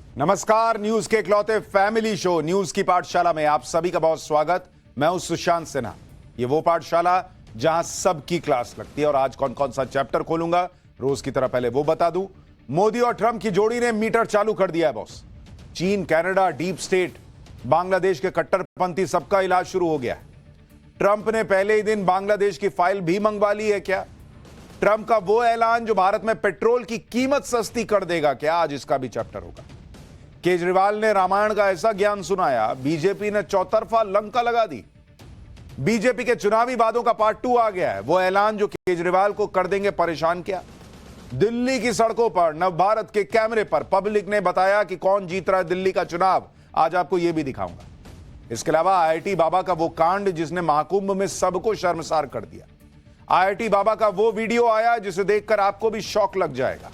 नमस्कार, न्यूज के इकलौते फैमिली शो न्यूज की पाठशाला में आप सभी का बहुत स्वागत। मैं हूं सुशांत सिन्हा। ये वो पाठशाला जहां सबकी क्लास लगती है। और आज कौन कौन सा चैप्टर खोलूंगा, रोज की तरह पहले वो बता दूं। मोदी और ट्रंप की जोड़ी ने मीटर चालू कर दिया है बॉस। चीन, कनाडा, डीप स्टेट, बांग्लादेश के कट्टरपंथी, सबका इलाज शुरू हो गया है। ट्रंप ने पहले ही दिन बांग्लादेश की फाइल भी मंगवा ली है क्या? ट्रंप का वो ऐलान जो भारत में पेट्रोल की कीमत सस्ती कर देगा क्या? आज इसका भी चैप्टर होगा। केजरीवाल ने रामायण का ऐसा ज्ञान सुनाया, बीजेपी ने चौतरफा लंका लगा दी। बीजेपी के चुनावी वादों का पार्ट 2 आ गया है। वो ऐलान जो केजरीवाल को कर देंगे परेशान। क्या दिल्ली की सड़कों पर नवभारत के कैमरे पर पब्लिक ने बताया कि कौन जीत रहा है दिल्ली का चुनाव? आज आपको यह भी दिखाऊंगा। इसके अलावा आईआईटी बाबा का वो कांड जिसने महाकुंभ में सबको शर्मसार कर दिया। आईआईटी बाबा का वो वीडियो आया जिसे देखकर आपको भी शौक लग जाएगा।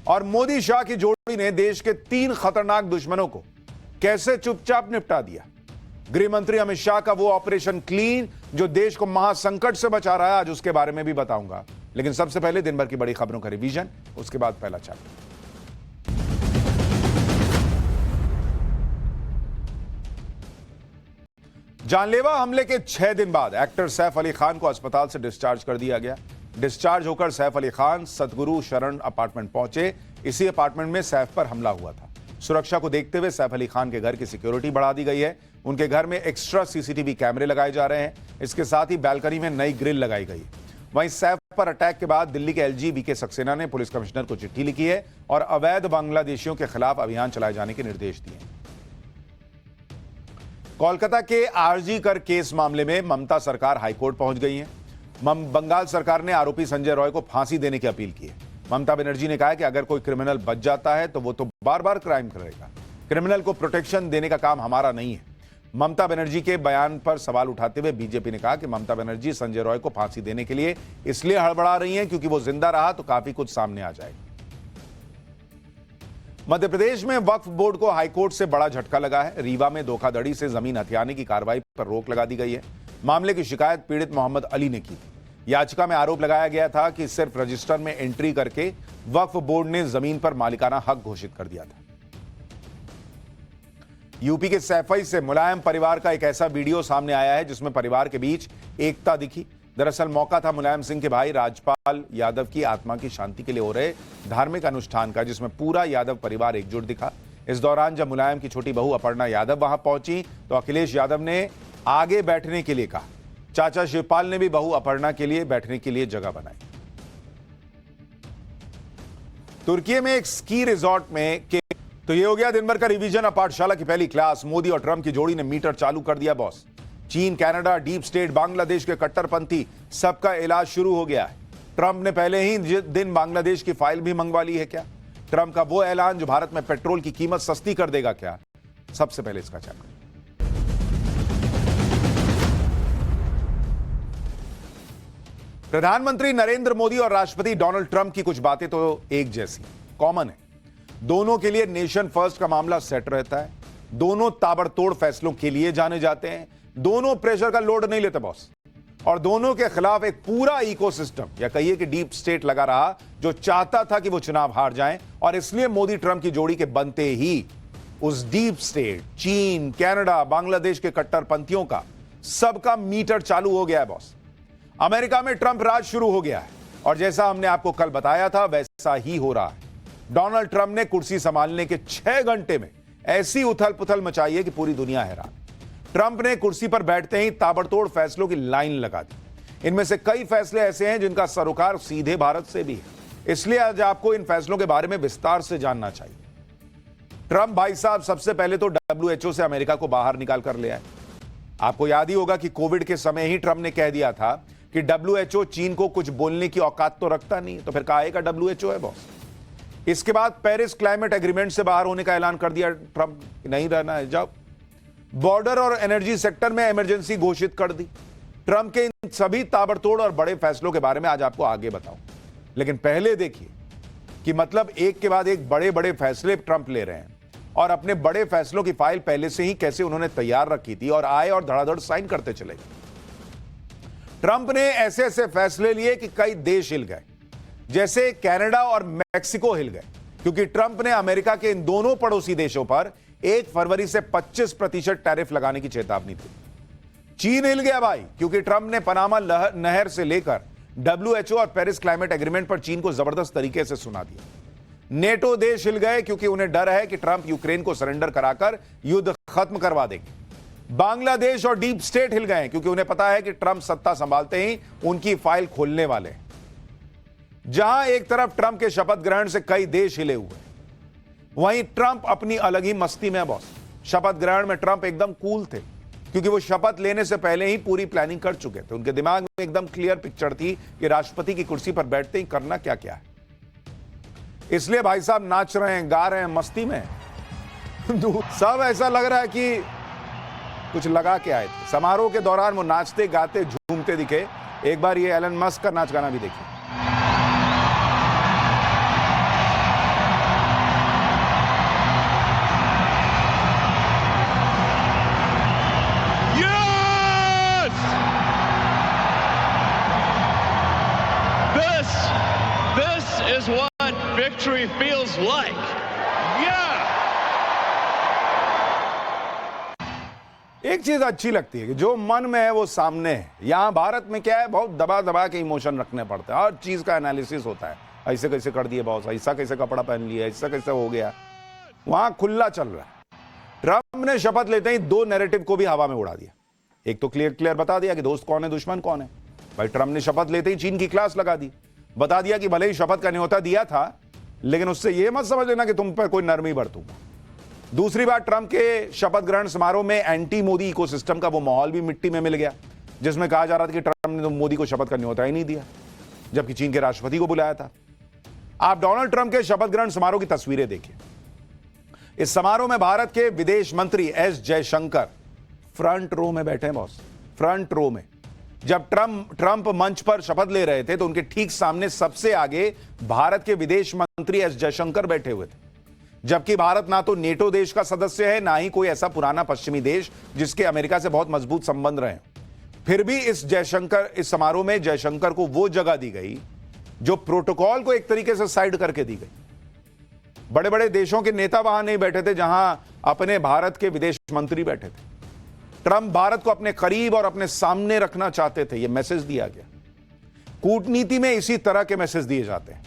और मोदी शाह की जोड़ी ने देश के 3 खतरनाक दुश्मनों को कैसे चुपचाप निपटा दिया। गृह मंत्री अमित शाह का वो ऑपरेशन क्लीन जो देश को महासंकट से बचा रहा है, आज उसके बारे में भी बताऊंगा। लेकिन सबसे पहले दिन भर की बड़ी खबरों का रिवीजन, उसके बाद पहला चैप्टर। जानलेवा हमले के 6 दिन बाद एक्टर सैफ अली खान को अस्पताल से डिस्चार्ज कर दिया गया। डिस्चार्ज होकर सैफ अली खान सतगुरु शरण अपार्टमेंट पहुंचे। इसी अपार्टमेंट में सैफ पर हमला हुआ था। सुरक्षा को देखते हुए सैफ अली खान के घर की सिक्योरिटी बढ़ा दी गई है। उनके घर में एक्स्ट्रा सीसीटीवी कैमरे लगाए जा रहे हैं। इसके साथ ही बैल्कनी में नई ग्रिल लगाई गई। वहीं सैफ पर अटैक के बाद दिल्ली के एलजी वीके सक्सेना ने पुलिस कमिश्नर को चिट्ठी लिखी है और अवैध बांग्लादेशियों के खिलाफ अभियान चलाए जाने के निर्देश दिए। कोलकाता के आरजी कर केस मामले में ममता सरकार हाईकोर्ट पहुंच गई है। बंगाल सरकार ने आरोपी संजय रॉय को फांसी देने की अपील की है। ममता बनर्जी ने कहा है कि अगर कोई क्रिमिनल बच जाता है तो वो तो बार बार क्राइम करेगा। क्रिमिनल को प्रोटेक्शन देने का काम हमारा नहीं है। ममता बनर्जी के बयान पर सवाल उठाते हुए बीजेपी ने कहा कि ममता बनर्जी संजय रॉय को फांसी देने के लिए इसलिए हड़बड़ा रही हैं क्योंकि वो जिंदा रहा तो काफी कुछ सामने आ जाएगा। मध्य प्रदेश में वक्फ बोर्ड को हाईकोर्ट से बड़ा झटका लगा है। रीवा में धोखाधड़ी से जमीन हथियाने की कार्रवाई पर रोक लगा दी गई है। मामले की शिकायत पीड़ित मोहम्मद अली ने की थी। याचिका में आरोप लगाया गया था कि सिर्फ रजिस्टर में एंट्री करके वक्फ बोर्ड ने जमीन पर मालिकाना हक घोषित कर दिया था। यूपी के सैफई से मुलायम परिवार का एक ऐसा वीडियो सामने आया है जिसमें परिवार के बीच एकता दिखी। दरअसल मौका था मुलायम सिंह के भाई राजपाल यादव की आत्मा की शांति के लिए हो रहे धार्मिक अनुष्ठान का, जिसमें पूरा यादव परिवार एकजुट दिखा। इस दौरान जब मुलायम की छोटी बहू अपर्णा यादव वहां पहुंची तो अखिलेश यादव ने आगे बैठने के लिए कहा। चाचा शिवपाल ने भी बहू अपर्णा के लिए बैठने के लिए जगह बनाई। तुर्की में एक स्की रिजॉर्ट में तो ये हो गया दिन भर का रिवीजन। अब पाठशाला की पहली क्लास। मोदी और ट्रंप की जोड़ी ने मीटर चालू कर दिया बॉस। चीन, कनाडा, डीप स्टेट, बांग्लादेश के कट्टरपंथी, सबका इलाज शुरू हो गया है। ट्रंप ने पहले ही दिन बांग्लादेश की फाइल भी मंगवा ली है क्या? ट्रंप का वो ऐलान जो भारत में पेट्रोल की कीमत सस्ती कर देगा क्या? सबसे पहले इसका चैप्टर। प्रधानमंत्री नरेंद्र मोदी और राष्ट्रपति डोनाल्ड ट्रंप की कुछ बातें तो एक जैसी कॉमन है। दोनों के लिए नेशन फर्स्ट का मामला सेट रहता है। दोनों ताबड़तोड़ फैसलों के लिए जाने जाते हैं। दोनों प्रेशर का लोड नहीं लेते बॉस। और दोनों के खिलाफ एक पूरा इकोसिस्टम या कहिए कि डीप स्टेट लगा रहा जो चाहता था कि वो चुनाव हार जाएं। और इसलिए मोदी ट्रंप की जोड़ी के बनते ही उस डीप स्टेट, चीन, कनाडा, बांग्लादेश के कट्टरपंथियों का सबका मीटर चालू हो गया है बॉस। अमेरिका में ट्रंप राज शुरू हो गया है और जैसा हमने आपको कल बताया था वैसा ही हो रहा है। डोनाल्ड ट्रंप ने कुर्सी संभालने के 6 घंटे में ऐसी उथल पुथल मचाई है कि पूरी दुनिया हैरान। ट्रंप ने कुर्सी पर बैठते ही ताबड़तोड़ फैसलों की लाइन लगा दी। इनमें से कई फैसले ऐसे हैं जिनका सरोकार सीधे भारत से भी है। इसलिए आज आपको इन फैसलों के बारे में विस्तार से जानना चाहिए। ट्रंप भाई साहब सबसे पहले तो WHO से अमेरिका को बाहर निकाल कर ले आए। आपको याद ही होगा कि कोविड के समय ही ट्रंप ने कह दिया था कि WHO चीन को कुछ बोलने की औकात तो रखता नहीं, तो फिर काहे का WHO है बॉस। इसके बाद पेरिस क्लाइमेट एग्रीमेंट से बाहर होने का ऐलान कर दिया ट्रंप, नहीं रहना है जाओ। बॉर्डर और एनर्जी सेक्टर में इमरजेंसी घोषित कर दी। ट्रंप के इन सभी ताबड़तोड़ और बड़े फैसलों के बारे में आज आपको आगे बताऊं। लेकिन पहले देखिए कि मतलब एक के बाद एक बड़े बड़े फैसले ट्रंप ले रहे हैं और अपने बड़े फैसलों की फाइल पहले से ही कैसे उन्होंने तैयार रखी थी और आए और धड़ाधड़ साइन करते चले गए। ट्रंप ने ऐसे ऐसे फैसले लिए कि कई देश हिल गए, जैसे कनाडा और मैक्सिको हिल गए। क्योंकि ट्रंप ने अमेरिका के इन दोनों पड़ोसी देशों पर 1 फरवरी से 25% टैरिफ लगाने की चेतावनी दी। चीन हिल गया भाई, क्योंकि ट्रंप ने पनामा नहर से लेकर WHO और पेरिस क्लाइमेट एग्रीमेंट पर चीन को जबरदस्त तरीके से सुना दिया। नेटो देश हिल गए, क्योंकि उन्हें डर है कि ट्रंप यूक्रेन को सरेंडर कराकर युद्ध खत्म करवा देंगे। बांग्लादेश और डीप स्टेट हिल गए, क्योंकि उन्हें पता है कि ट्रंप सत्ता संभालते ही उनकी फाइल खोलने वाले हैं। जहां एक तरफ ट्रंप के शपथ ग्रहण से कई देश हिले हुए, वहीं ट्रंप अपनी अलग ही मस्ती में बॉस। शपथ ग्रहण में ट्रंप एकदम कूल थे, क्योंकि वो शपथ लेने से पहले ही पूरी प्लानिंग कर चुके थे। उनके दिमाग में एकदम क्लियर पिक्चर थी कि राष्ट्रपति की कुर्सी पर बैठते ही करना क्या क्या है। इसलिए भाई साहब नाच रहे हैं, गा रहे हैं, मस्ती में सब ऐसा लग रहा है कि कुछ लगा के आए थे। समारोह के दौरान वो नाचते गाते झूमते दिखे। एक बार ये एलन मस्क का नाच गाना भी देखिए। This is what victory feels like. Yeah. एक चीज अच्छी लगती है कि जो मन में है वो सामने है। यहां भारत में क्या है, बहुत दबा दबा के इमोशन रखने पड़ते हैं। हर चीज का एनालिसिस होता है। ऐसे कैसे कर दिए बॉस, ऐसा कैसे कपड़ा पहन लिया, ऐसा कैसे हो गया। वहां खुला चल रहा है। ट्रंप ने शपथ लेते ही 2 नैरेटिव को भी हवा में उड़ा दिया। एक तो क्लियर बता दिया कि दोस्त कौन है, दुश्मन कौन है। भाई ट्रंप ने शपथ लेते ही चीन की क्लास लगा दी। बता दिया कि भले ही शपथ का न्योता दिया था, लेकिन उससे यह मत समझ लेना कि तुम पर कोई नरमी बरतूंगा। दूसरी बात, ट्रंप के शपथ ग्रहण समारोह में एंटी मोदी इकोसिस्टम का वो माहौल भी मिट्टी में मिल गया, जिसमें कहा जा रहा था कि ट्रंप ने तो मोदी को शपथ का न्योता ही नहीं दिया, जबकि चीन के राष्ट्रपति को बुलाया था। आप डोनाल्ड ट्रंप के शपथ ग्रहण समारोह की तस्वीरें देखिए। इस समारोह में भारत के विदेश मंत्री एस जयशंकर फ्रंट रो में बैठे हैं बॉस, फ्रंट रो में। जब ट्रंप मंच पर शपथ ले रहे थे तो उनके ठीक सामने सबसे आगे भारत के विदेश मंत्री एस जयशंकर बैठे हुए थे। जबकि भारत ना तो नेटो देश का सदस्य है, ना ही कोई ऐसा पुराना पश्चिमी देश जिसके अमेरिका से बहुत मजबूत संबंध रहे। फिर भी इस समारोह में जयशंकर को वो जगह दी गई जो प्रोटोकॉल को एक तरीके से साइड करके दी गई। बड़े बड़े देशों के नेता वहां नहीं बैठे थे, जहां अपने भारत के विदेश मंत्री बैठे थे। ट्रंप भारत को अपने करीब और अपने सामने रखना चाहते थे, यह मैसेज दिया गया। कूटनीति में इसी तरह के मैसेज दिए जाते हैं।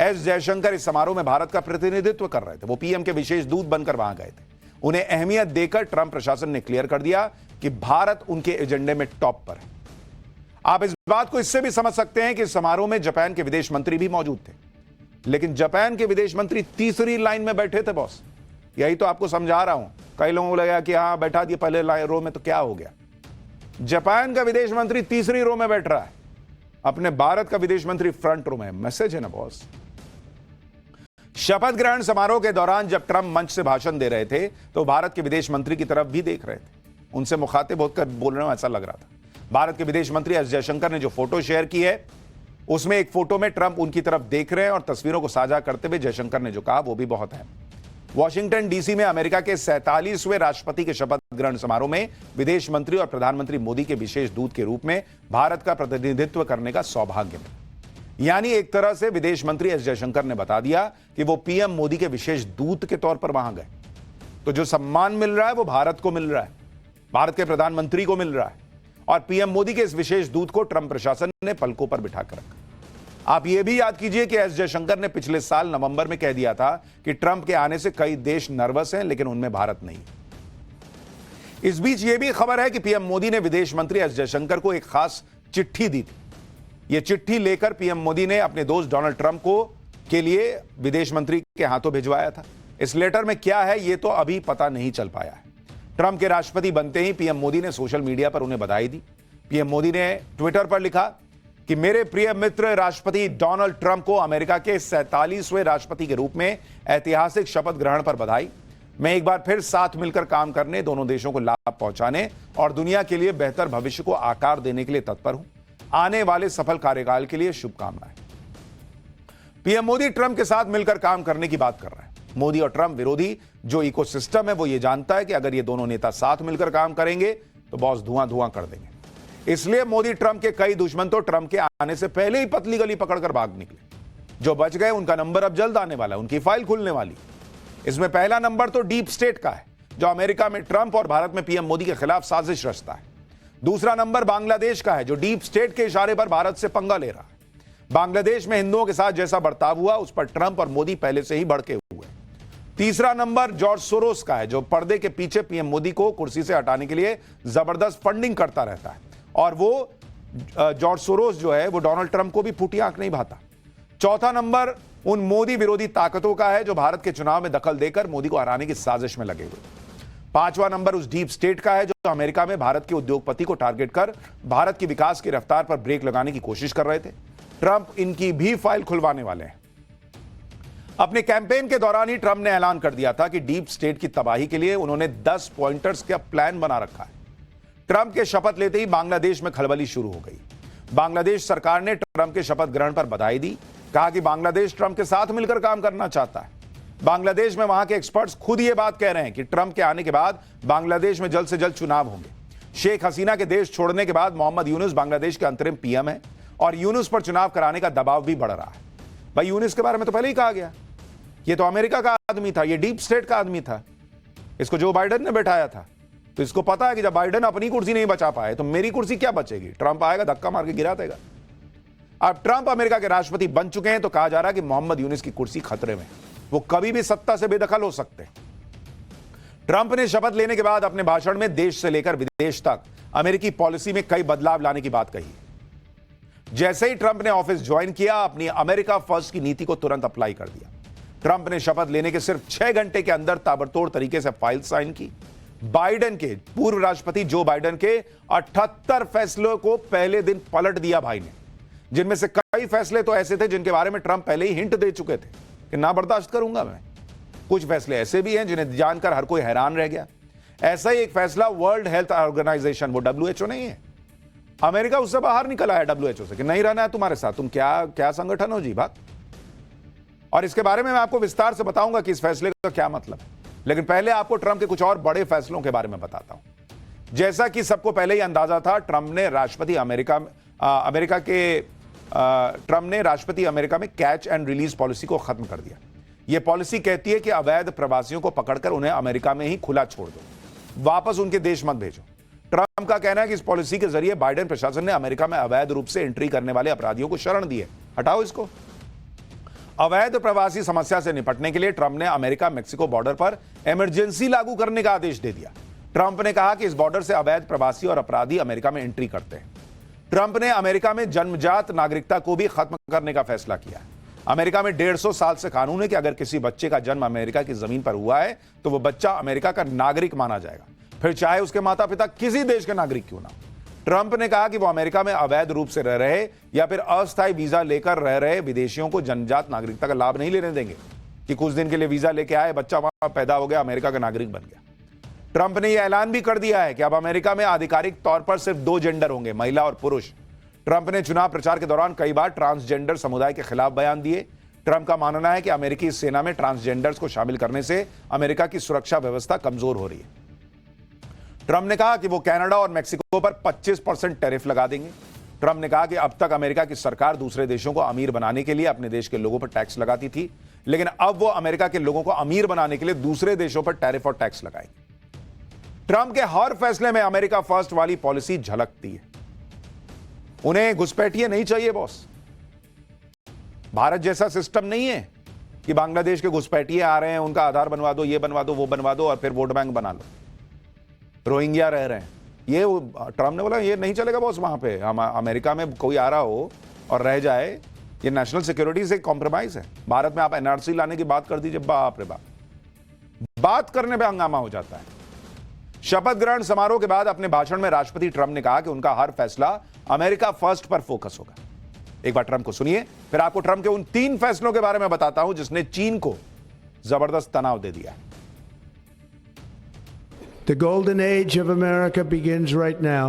एस जयशंकर इस समारोह में भारत का प्रतिनिधित्व कर रहे थे। वो पीएम के विशेष दूत बनकर वहां गए थे। उन्हें अहमियत देकर ट्रंप प्रशासन ने क्लियर कर दिया कि भारत उनके एजेंडे में टॉप पर है। आप इस बात को इससे भी समझ सकते हैं कि इस समारोह में जापान के विदेश मंत्री भी मौजूद थे, लेकिन जापान के विदेश मंत्री तीसरी लाइन में बैठे थे बॉस। यही तो आपको समझा रहा हूं। कई लोगों को लगा कि हाँ बैठा दिए पहले रो में तो क्या हो गया। जापान का विदेश मंत्री तीसरी रो में बैठ रहा है, अपने भारत का विदेश मंत्री फ्रंट रो में। मैसेज है ना बॉस। शपथ ग्रहण समारोह के दौरान जब ट्रंप मंच से भाषण दे रहे थे तो भारत के विदेश मंत्री की तरफ भी देख रहे थे, उनसे मुखातिब होकर बोल रहे हो ऐसा लग रहा था। भारत के विदेश मंत्री एस जयशंकर ने जो फोटो शेयर की है, उसमें एक फोटो में ट्रंप उनकी तरफ देख रहे हैं और तस्वीरों को साझा करते हुए जयशंकर ने जो कहा वो भी बहुत है। वॉशिंगटन डीसी में अमेरिका के 47वें राष्ट्रपति के शपथ ग्रहण समारोह में विदेश मंत्री और प्रधानमंत्री मोदी के विशेष दूत के रूप में भारत का प्रतिनिधित्व करने का सौभाग्य मिला। यानी एक तरह से विदेश मंत्री एस जयशंकर ने बता दिया कि वो पीएम मोदी के विशेष दूत के तौर पर वहां गए। तो जो सम्मान मिल रहा है वो भारत को मिल रहा है, भारत के प्रधानमंत्री को मिल रहा है, और पीएम मोदी के इस विशेष दूत को ट्रंप प्रशासन ने पलकों पर बिठाकर रखा। आप यह भी याद कीजिए कि एस जयशंकर ने पिछले साल नवंबर में कह दिया था कि ट्रंप के आने से कई देश नर्वस हैं, लेकिन उनमें भारत नहीं। इस बीच यह भी खबर है कि पीएम मोदी ने विदेश मंत्री एस जयशंकर को एक खास चिट्ठी दी थी। यह चिट्ठी लेकर पीएम मोदी ने अपने दोस्त डोनाल्ड ट्रंप को के लिए विदेश मंत्री के हाथों भिजवाया था। इस लेटर में क्या है यह तो अभी पता नहीं चल पाया है। ट्रंप के राष्ट्रपति बनते ही पीएम मोदी ने सोशल मीडिया पर उन्हें बधाई दी। पीएम मोदी ने ट्विटर पर लिखा कि मेरे प्रिय मित्र राष्ट्रपति डोनाल्ड ट्रंप को अमेरिका के 47वें राष्ट्रपति के रूप में ऐतिहासिक शपथ ग्रहण पर बधाई। मैं एक बार फिर साथ मिलकर काम करने, दोनों देशों को लाभ पहुंचाने और दुनिया के लिए बेहतर भविष्य को आकार देने के लिए तत्पर हूं। आने वाले सफल कार्यकाल के लिए शुभकामनाएं। पीएम मोदी ट्रंप के साथ मिलकर काम करने की बात कर रहे हैं। मोदी और ट्रंप विरोधी जो इकोसिस्टम है वो ये जानता है कि अगर ये दोनों नेता साथ मिलकर काम करेंगे तो बॉस धुआं धुआं कर देंगे। इसलिए मोदी ट्रंप के कई दुश्मन तो ट्रंप के आने से पहले ही पतली गली पकड़कर भाग निकले। जो बच गए उनका नंबर अब जल्द आने वाला है, उनकी फाइल खुलने वाली। इसमें पहला नंबर तो डीप स्टेट का है, जो अमेरिका में ट्रंप और भारत में पीएम मोदी के खिलाफ साजिश रचता है। दूसरा नंबर बांग्लादेश का है, जो डीप स्टेट के इशारे पर भारत से पंगा ले रहा है। बांग्लादेश में हिंदुओं के साथ जैसा बर्ताव हुआ उस पर ट्रंप और मोदी पहले से ही भड़के हुए। तीसरा नंबर जॉर्ज सोरोस का है, जो पर्दे के पीछे पीएम मोदी को कुर्सी से हटाने के लिए जबरदस्त फंडिंग करता रहता है, और वो जॉर्ज सोरोस जो है वो डोनाल्ड ट्रंप को भी फूटी आंख नहीं भाता। चौथा नंबर उन मोदी विरोधी ताकतों का है जो भारत के चुनाव में दखल देकर मोदी को हराने की साजिश में लगे हुए। पांचवा नंबर उस डीप स्टेट का है जो अमेरिका में भारत के उद्योगपति को टारगेट कर भारत की विकास की रफ्तार पर ब्रेक लगाने की कोशिश कर रहे थे। ट्रंप इनकी भी फाइल खुलवाने वाले हैं। अपने कैंपेन के दौरान ही ट्रंप ने ऐलान कर दिया था कि डीप स्टेट की तबाही के लिए उन्होंने 10 पॉइंटर्स का प्लान बना रखा है। ट्रंप के शपथ लेते ही बांग्लादेश में खलबली शुरू हो गई। बांग्लादेश सरकार ने ट्रंप के शपथ ग्रहण पर बधाई दी, कहा कि बांग्लादेश ट्रंप के साथ मिलकर काम करना चाहता है। बांग्लादेश में वहां के एक्सपर्ट्स खुद यह बात कह रहे हैं कि ट्रंप के आने के बाद बांग्लादेश में जल्द से जल्द चुनाव होंगे। शेख हसीना के देश छोड़ने के बाद मोहम्मद यूनुस बांग्लादेश के अंतरिम पीएम है और यूनुस पर चुनाव कराने का दबाव भी बढ़ रहा है। भाई यूनुस के बारे में तो पहले ही कहा गया, ये तो अमेरिका का आदमी था, ये डीप स्टेट का आदमी था, इसको जो बाइडेन ने बैठाया था। तो इसको पता है कि जब बाइडेन अपनी कुर्सी नहीं बचा पाए तो मेरी कुर्सी क्या बचेगी, ट्रंप आएगा धक्का मार के गिरा देगा। अब ट्रंप अमेरिका के राष्ट्रपति बन चुके हैं तो कहा जा रहा है कि मोहम्मद यूनुस की कुर्सी खतरे में, वो कभी भी सत्ता से बेदखल हो सकते हैं। ट्रंप ने शपथ लेने के बाद अपने भाषण में देश से लेकर विदेश तक अमेरिकी पॉलिसी में कई बदलाव लाने की बात कही। जैसे ही ट्रंप ने ऑफिस ज्वाइन किया, अपनी अमेरिका फर्स्ट की नीति को तुरंत अप्लाई कर दिया। ट्रंप ने शपथ लेने के सिर्फ 6 घंटे के अंदर ताबड़तोड़ तरीके से फाइल साइन की। बाइडेन के, पूर्व राष्ट्रपति जो बाइडेन के 78 फैसलों को पहले दिन पलट दिया भाई ने, जिनमें से कई फैसले तो ऐसे थे जिनके बारे में ट्रंप पहले ही हिंट दे चुके थे कि ना बर्दाश्त करूंगा मैं। कुछ फैसले ऐसे भी हैं जिन्हें जानकर हर कोई हैरान रह गया। ऐसा ही एक फैसला वर्ल्ड हेल्थ ऑर्गेनाइजेशन, वो WHO नहीं है, अमेरिका उससे बाहर निकला है WHO से कि नहीं रहना है तुम्हारे साथ, तुम क्या संगठन हो जी बात। और इसके बारे में मैं आपको विस्तार से बताऊंगा कि इस फैसले का क्या मतलब है। लेकिन पहले आपको ट्रंप के कुछ और बड़े फैसलों के बारे में बताता हूं। जैसा कि सबको पहले ही अंदाजा था, ट्रंप ने राष्ट्रपति अमेरिका में कैच एंड रिलीज पॉलिसी को खत्म कर दिया। यह पॉलिसी कहती है कि अवैध प्रवासियों को पकड़कर उन्हें अमेरिका में ही खुला छोड़ दो, वापस उनके देश मत भेजो। ट्रंप का कहना है कि इस पॉलिसी के जरिए बाइडेन प्रशासन ने अमेरिका में अवैध रूप से एंट्री करने वाले अपराधियों को शरण दी है, हटाओ इसको। अवैध प्रवासी समस्या से निपटने के लिए ट्रंप ने अमेरिका मेक्सिको बॉर्डर पर इमरजेंसी लागू करने का आदेश दे दिया। ट्रंप ने कहा कि इस बॉर्डर से अवैध प्रवासी और अपराधी अमेरिका में एंट्री करते हैं। ट्रंप ने अमेरिका में जन्मजात नागरिकता को भी खत्म करने का फैसला किया। अमेरिका में 150 साल से कानून है कि अगर किसी बच्चे का जन्म अमेरिका की जमीन पर हुआ है तो वह बच्चा अमेरिका का नागरिक माना जाएगा, फिर चाहे उसके माता पिता किसी देश के नागरिक क्यों ना। ट्रंप ने कहा कि वो अमेरिका में अवैध रूप से रह रहे या फिर अस्थायी वीजा लेकर रह रहे विदेशियों को जन्मजात नागरिकता का लाभ नहीं लेने देंगे कि कुछ दिन के लिए वीजा लेके आए, बच्चा वहां पैदा हो गया, अमेरिका का नागरिक बन गया। ट्रंप ने यह ऐलान भी कर दिया है कि अब अमेरिका में आधिकारिक तौर पर सिर्फ 2 जेंडर होंगे, महिला और पुरुष। ट्रंप ने चुनाव प्रचार के दौरान कई बार ट्रांसजेंडर समुदाय के खिलाफ बयान दिए। ट्रंप का मानना है कि अमेरिकी सेना में ट्रांसजेंडर्स को शामिल करने से अमेरिका की सुरक्षा व्यवस्था कमजोर हो रही है। ट्रंप ने कहा कि वो कनाडा और मेक्सिको पर 25% टैरिफ लगा देंगे। ट्रंप ने कहा कि अब तक अमेरिका की सरकार दूसरे देशों को अमीर बनाने के लिए अपने देश के लोगों पर टैक्स लगाती थी, लेकिन अब वो अमेरिका के लोगों को अमीर बनाने के लिए दूसरे देशों पर टैरिफ और टैक्स लगाएंगे। ट्रंप के हर फैसले में अमेरिका फर्स्ट वाली पॉलिसी झलकती है। उन्हें घुसपैठिए नहीं चाहिए बॉस। भारत जैसा सिस्टम नहीं है कि बांग्लादेश के घुसपैठिए आ रहे हैं, उनका आधार बनवा दो, ये बनवा दो, वो बनवा दो और फिर वोट बैंक बना लो। रोहिंग्या रह रहे हैं, ये ट्रंप ने बोला ये नहीं चलेगा बॉस। वहां पे अमेरिका में कोई आ रहा हो और रह जाए, ये नेशनल सिक्योरिटी से कॉम्प्रोमाइज है। भारत में आप NRC लाने की बात कर दीजिए, बाप रे बाप, बात करने पे हंगामा हो जाता है। शपथ ग्रहण समारोह के बाद अपने भाषण में राष्ट्रपति ट्रंप ने कहा कि उनका हर फैसला अमेरिका फर्स्ट पर फोकस होगा। एक बार ट्रंप को सुनिए, फिर आपको ट्रंप के उन 3 फैसलों के बारे में बताता हूं जिसने चीन को जबरदस्त तनाव दे दिया। The golden age of America begins right now.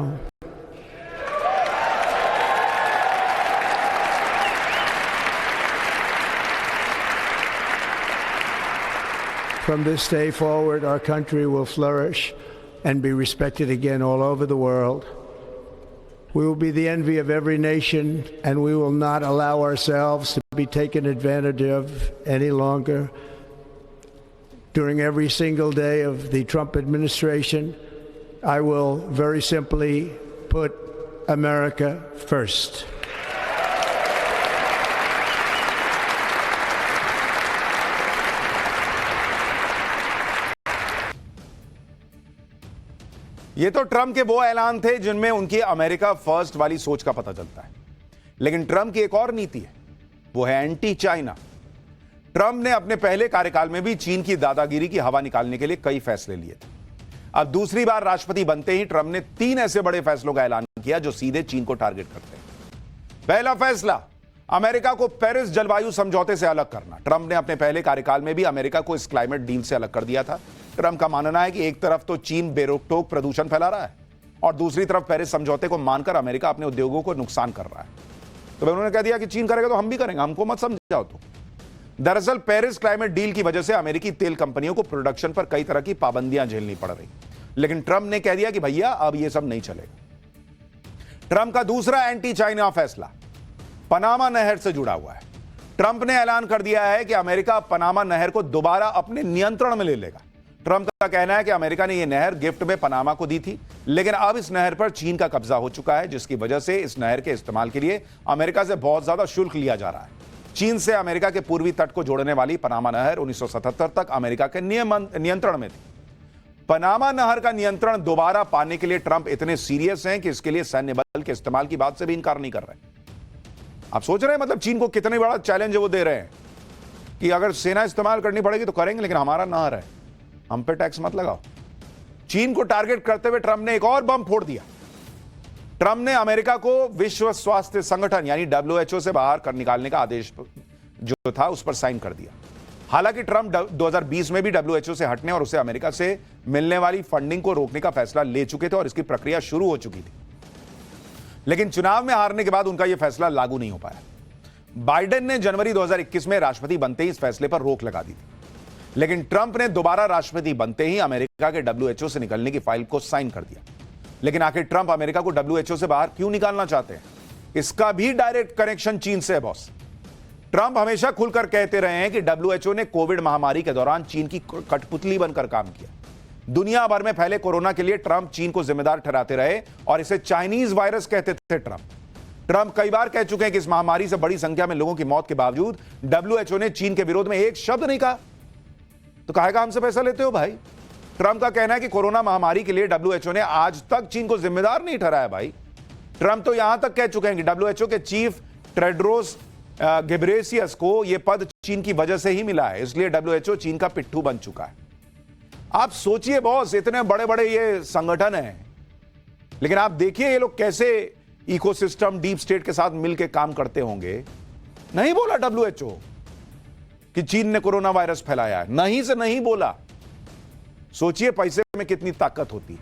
From this day forward, our country will flourish and be respected again all over the world. We will be the envy of every nation, and we will not allow ourselves to be taken advantage of any longer. During every single day of the Trump administration, I will very simply put America first. ये तो Trump के वो ऐलान थे जिनमें उनकी America first वाली सोच का पता चलता है। लेकिन ट्रंप की एक और नीति है, वो है एंटी चाइना। ट्रंप ने अपने पहले कार्यकाल में भी चीन की दादागिरी की हवा निकालने के लिए कई फैसले लिए थे। अब दूसरी बार राष्ट्रपति बनते ही ट्रंप ने 3 ऐसे बड़े फैसलों का ऐलान किया जो सीधे चीन को टारगेट करते हैं। पहला फैसला, अमेरिका को पेरिस जलवायु समझौते से अलग करना। ट्रंप ने अपने पहले कार्यकाल में भी अमेरिका को इस क्लाइमेट डील से अलग कर दिया था। ट्रंप का मानना है कि एक तरफ तो चीन बेरोक-टोक प्रदूषण फैला रहा है और दूसरी तरफ पेरिस समझौते को मानकर अमेरिका अपने उद्योगों को नुकसान कर रहा है। तो उन्होंने कह दिया कि चीन करेगा तो हम भी करेंगे, हमको मत समझाओ। तो दरअसल पेरिस क्लाइमेट डील की वजह से अमेरिकी तेल कंपनियों को प्रोडक्शन पर कई तरह की पाबंदियां झेलनी पड़ रही, लेकिन ट्रंप ने कह दिया कि भैया अब यह सब नहीं चलेगा। ट्रंप का दूसरा एंटी चाइना फैसला पनामा नहर से जुड़ा हुआ है। ट्रंप ने ऐलान कर दिया है कि अमेरिका पनामा नहर को दोबारा अपने नियंत्रण में ले लेगा। ट्रंप का कहना है कि अमेरिका ने यह नहर गिफ्ट में पनामा को दी थी, लेकिन अब इस नहर पर चीन का कब्जा हो चुका है, जिसकी वजह से इस नहर के इस्तेमाल के लिए अमेरिका से बहुत ज्यादा शुल्क लिया जा रहा है। चीन से अमेरिका के पूर्वी तट को जोड़ने वाली पनामा नहर 1977 तक अमेरिका के नियंत्रण में थी। पनामा नहर का नियंत्रण दोबारा पाने के लिए ट्रंप इतने सीरियस हैं कि इसके लिए सैन्य बल के इस्तेमाल की बात से भी इनकार नहीं कर रहे। आप सोच रहे हैं मतलब चीन को कितने बड़ा चैलेंज वो दे रहे हैं कि अगर सेना इस्तेमाल करनी पड़ेगी तो करेंगे, लेकिन हमारा नहर है, हम पे टैक्स मत लगाओ। चीन को टारगेट करते हुए ट्रंप ने एक और बम फोड़ दिया। ट्रंप ने अमेरिका को विश्व स्वास्थ्य संगठन यानी WHO से बाहर कर निकालने का आदेश जो था उस पर साइन कर दिया। हालांकि ट्रंप 2020 में भी WHO से हटने और उसे अमेरिका से मिलने वाली फंडिंग को रोकने का फैसला ले चुके थे और इसकी प्रक्रिया शुरू हो चुकी थी, लेकिन चुनाव में हारने के बाद उनका यह फैसला लागू नहीं हो पाया। बाइडेन ने जनवरी 2021 में राष्ट्रपति बनते ही इस फैसले पर रोक लगा दी थी, लेकिन ट्रंप ने दोबारा राष्ट्रपति बनते ही अमेरिका के WHO से निकलने की फाइल को साइन कर दिया। लेकिन आखिर ट्रंप अमेरिका को WHO से बाहर क्यों निकालना चाहते हैं? इसका भी डायरेक्ट कनेक्शन चीन से है बॉस। ट्रंप हमेशा खुलकर कहते रहे हैं कि WHO ने कोविड महामारी के दौरान चीन की कठपुतली बनकर काम किया। दुनिया भर में फैले कोरोना के लिए ट्रंप चीन को जिम्मेदार ठहराते रहे और इसे चाइनीज वायरस कहते थे। ट्रंप कई बार कह चुके हैं कि इस महामारी से बड़ी संख्या में लोगों की मौत के बावजूद WHO ने चीन के विरोध में एक शब्द नहीं कहा। तो काहेगा हमसे पैसा लेते हो भाई? ट्रंप का कहना है कि कोरोना महामारी के लिए WHO ने आज तक चीन को जिम्मेदार नहीं ठहराया भाई। ट्रंप तो यहां तक कह चुके हैं कि WHO के चीफ टेड्रोस घेब्रेयेसस को यह पद चीन की वजह से ही मिला है, इसलिए WHO चीन का पिट्ठू बन चुका है। आप सोचिए बॉस, इतने बड़े बड़े ये संगठन हैं, लेकिन आप देखिए ये लोग कैसे इकोसिस्टम डीप स्टेट के साथ मिलकर काम करते होंगे। नहीं बोला WHO कि चीन ने कोरोना वायरस फैलाया है, नहीं से नहीं बोला। सोचिए पैसे में कितनी ताकत होती।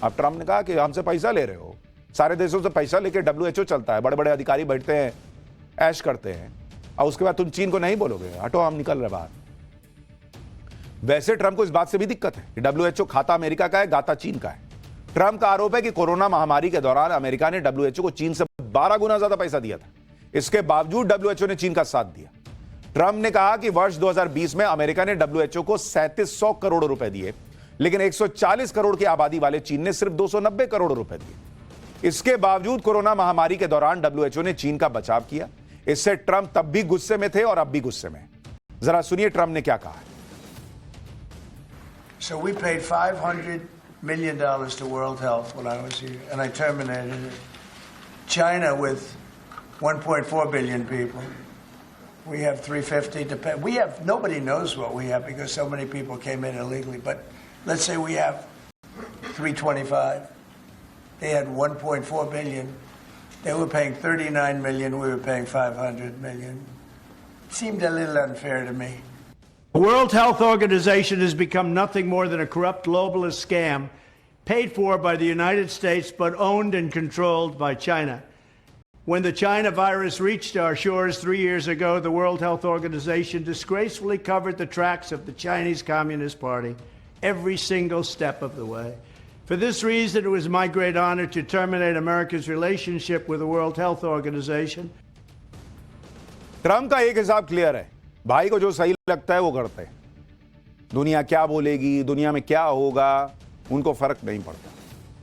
अब ट्रंप ने कहा कि हमसे पैसा ले रहे हो, सारे देशों से पैसा लेके WHO चलता है, बड़े बड़े अधिकारी बैठते हैं, ऐश करते हैं, और उसके बाद तुम चीन को नहीं बोलोगे, हटो हम निकल रहे बाहर। वैसे ट्रंप को इस बात से भी दिक्कत है कि WHO खाता अमेरिका का है, गाता चीन का है। ट्रंप का आरोप है कि कोरोना महामारी के दौरान अमेरिका ने WHO को चीन से 12 गुना ज्यादा पैसा दिया था, इसके बावजूद WHO ने चीन का साथ दिया। ट्रंप ने कहा कि वर्ष 2020 में अमेरिका ने WHO को 3700 करोड़ रुपए दिए, लेकिन 140 करोड़ की आबादी वाले चीन ने सिर्फ 290 करोड़ रुपए दिए। इसके बावजूद कोरोना महामारी के दौरान WHO ने चीन का बचाव किया। इससे ट्रंप तब भी गुस्से में थे और अब भी गुस्से में। जरा सुनिए ट्रंप ने क्या कहा है। So we paid $500 million to World Health when I was here, and I terminated it. China with 1.4 billion people. We have 350 to pay. We have, nobody knows what we have because so many people came in illegally, but let's say we have 325. They had 1.4 billion. They were paying 39 million. We were paying 500 million. Seemed a little unfair to me. The World Health Organization has become nothing more than a corrupt globalist scam paid for by the United States but owned and controlled by China. When the China virus reached our shores 3 years ago, the World Health Organization disgracefully covered the tracks of the Chinese Communist Party every single step of the way. For this reason, it was my great honor to terminate America's relationship with the World Health Organization. Trump का एक हिसाब clear है, भाई को जो सही लगता है वो करते हैं। दुनिया क्या बोलेगी, दुनिया में क्या होगा, उनको फर्क नहीं पड़ता।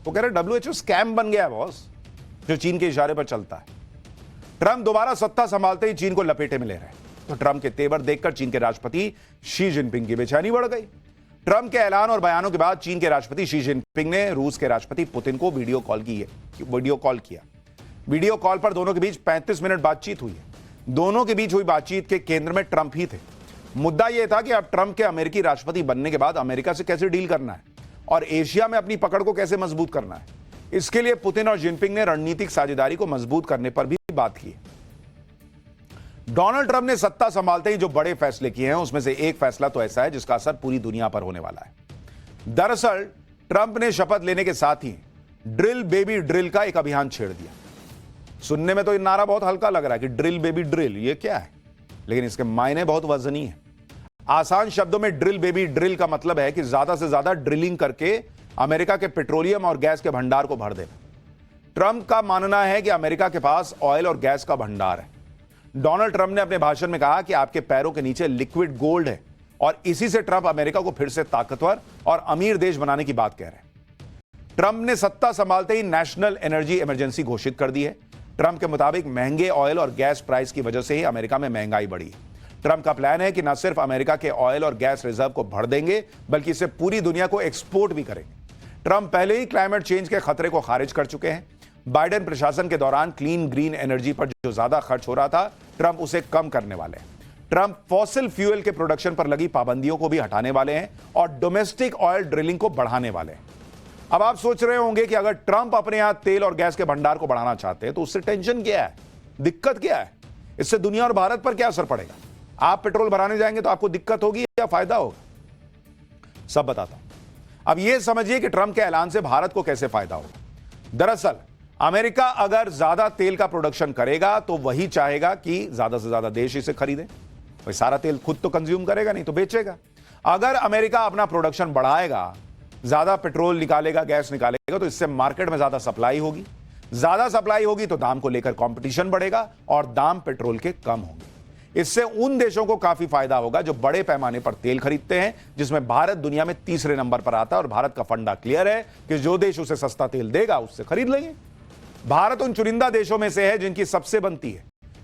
वो कह रहे WHO स्कैम बन गया है बॉस, जो चीन के इशारे पर चलता है। ट्रंप दोबारा सत्ता संभालते ही चीन को लपेटे में ले रहे हैं। तो ट्रंप के तेवर देखकर चीन के राष्ट्रपति शी जिनपिंग की बेचैनी बढ़ गई। ट्रंप के ऐलान और बयानों के बाद चीन के राष्ट्रपति शी जिनपिंग ने रूस के राष्ट्रपति पुतिन को वीडियो कॉल किया। वीडियो कॉल पर दोनों के बीच 35 मिनट बातचीत हुई है। दोनों के बीच हुई बातचीत के केंद्र में ट्रंप ही थे। मुद्दा यह था कि अब ट्रंप के अमेरिकी राष्ट्रपति बनने के बाद अमेरिका से कैसे डील करना है और एशिया में अपनी पकड़ को कैसे मजबूत करना है। इसके लिए पुतिन और जिनपिंग ने रणनीतिक साझेदारी को मजबूत करने पर भी बात की। डोनाल्ड ट्रंप ने सत्ता संभालते ही जो बड़े फैसले किए हैं उसमें से एक फैसला तो ऐसा है जिसका असर पूरी दुनिया पर होने वाला है। दरअसल ट्रंप ने शपथ लेने के साथ ही ड्रिल बेबी ड्रिल का एक अभियान छेड़ दिया। सुनने में तो ये नारा बहुत हल्का लग रहा है कि ड्रिल बेबी ड्रिल, ये क्या है, लेकिन इसके मायने बहुत वजनी है। आसान शब्दों में ड्रिल बेबी ड्रिल का मतलब है कि ज्यादा से ज्यादा ड्रिलिंग करके अमेरिका के पेट्रोलियम और गैस के भंडार को भर देना। ट्रंप का मानना है कि अमेरिका के पास ऑयल और गैस का भंडार है। डोनाल्ड ट्रंप ने अपने भाषण में कहा कि आपके पैरों के नीचे लिक्विड गोल्ड है और इसी से ट्रंप अमेरिका को फिर से ताकतवर और अमीर देश बनाने की बात कह रहे हैं। ट्रंप ने सत्ता संभालते ही नेशनल एनर्जी इमरजेंसी घोषित कर दी है। ट्रंप के मुताबिक महंगे ऑयल और गैस प्राइस की वजह से ही अमेरिका में महंगाई बढ़ी है। ट्रंप का प्लान है कि न सिर्फ अमेरिका के ऑयल और गैस रिजर्व को भर देंगे बल्कि इसे पूरी दुनिया को एक्सपोर्ट भी करेंगे। ट्रंप पहले ही क्लाइमेट चेंज के खतरे को खारिज कर चुके हैं। बाइडेन प्रशासन के दौरान क्लीन ग्रीन एनर्जी पर जो ज्यादा खर्च हो रहा था, ट्रंप उसे कम करने वाले हैं। ट्रंप फॉसिल फ्यूल के प्रोडक्शन पर लगी पाबंदियों को भी हटाने वाले हैं और डोमेस्टिक ऑयल ड्रिलिंग को बढ़ाने वाले हैं। अब आप सोच रहे होंगे कि अगर ट्रंप अपने यहां तेल और गैस के भंडार को बढ़ाना चाहते हैं तो उससे टेंशन क्या है, दिक्कत क्या है, इससे दुनिया और भारत पर क्या असर पड़ेगा? आप पेट्रोल भराने जाएंगे तो आपको दिक्कत होगी या फायदा होगा? सब बताता हूं। अब यह समझिए कि ट्रंप के ऐलान से भारत को कैसे फायदा होगा। दरअसल अमेरिका अगर ज्यादा तेल का प्रोडक्शन करेगा तो वही चाहेगा कि ज्यादा से ज्यादा देश इसे खरीदे। भाई सारा तेल खुद तो कंज्यूम करेगा नहीं तो बेचेगा। अगर अमेरिका अपना प्रोडक्शन बढ़ाएगा, ज्यादा पेट्रोल निकालेगा, गैस निकालेगा, तो इससे मार्केट में ज्यादा सप्लाई होगी। ज्यादा सप्लाई होगी तो दाम को लेकर कंपटीशन बढ़ेगा और दाम पेट्रोल के कम होंगे। इससे उन देशों को काफी फायदा होगा जो बड़े पैमाने पर तेल खरीदते हैं, जिसमें भारत दुनिया में तीसरे नंबर पर आता है। और भारत का फंडा क्लियर है कि जो देश उसे सस्ता तेल देगा उससे खरीद लेंगे। भारत उन चुनिंदा देशों में से है जिनकी सबसे बनती है।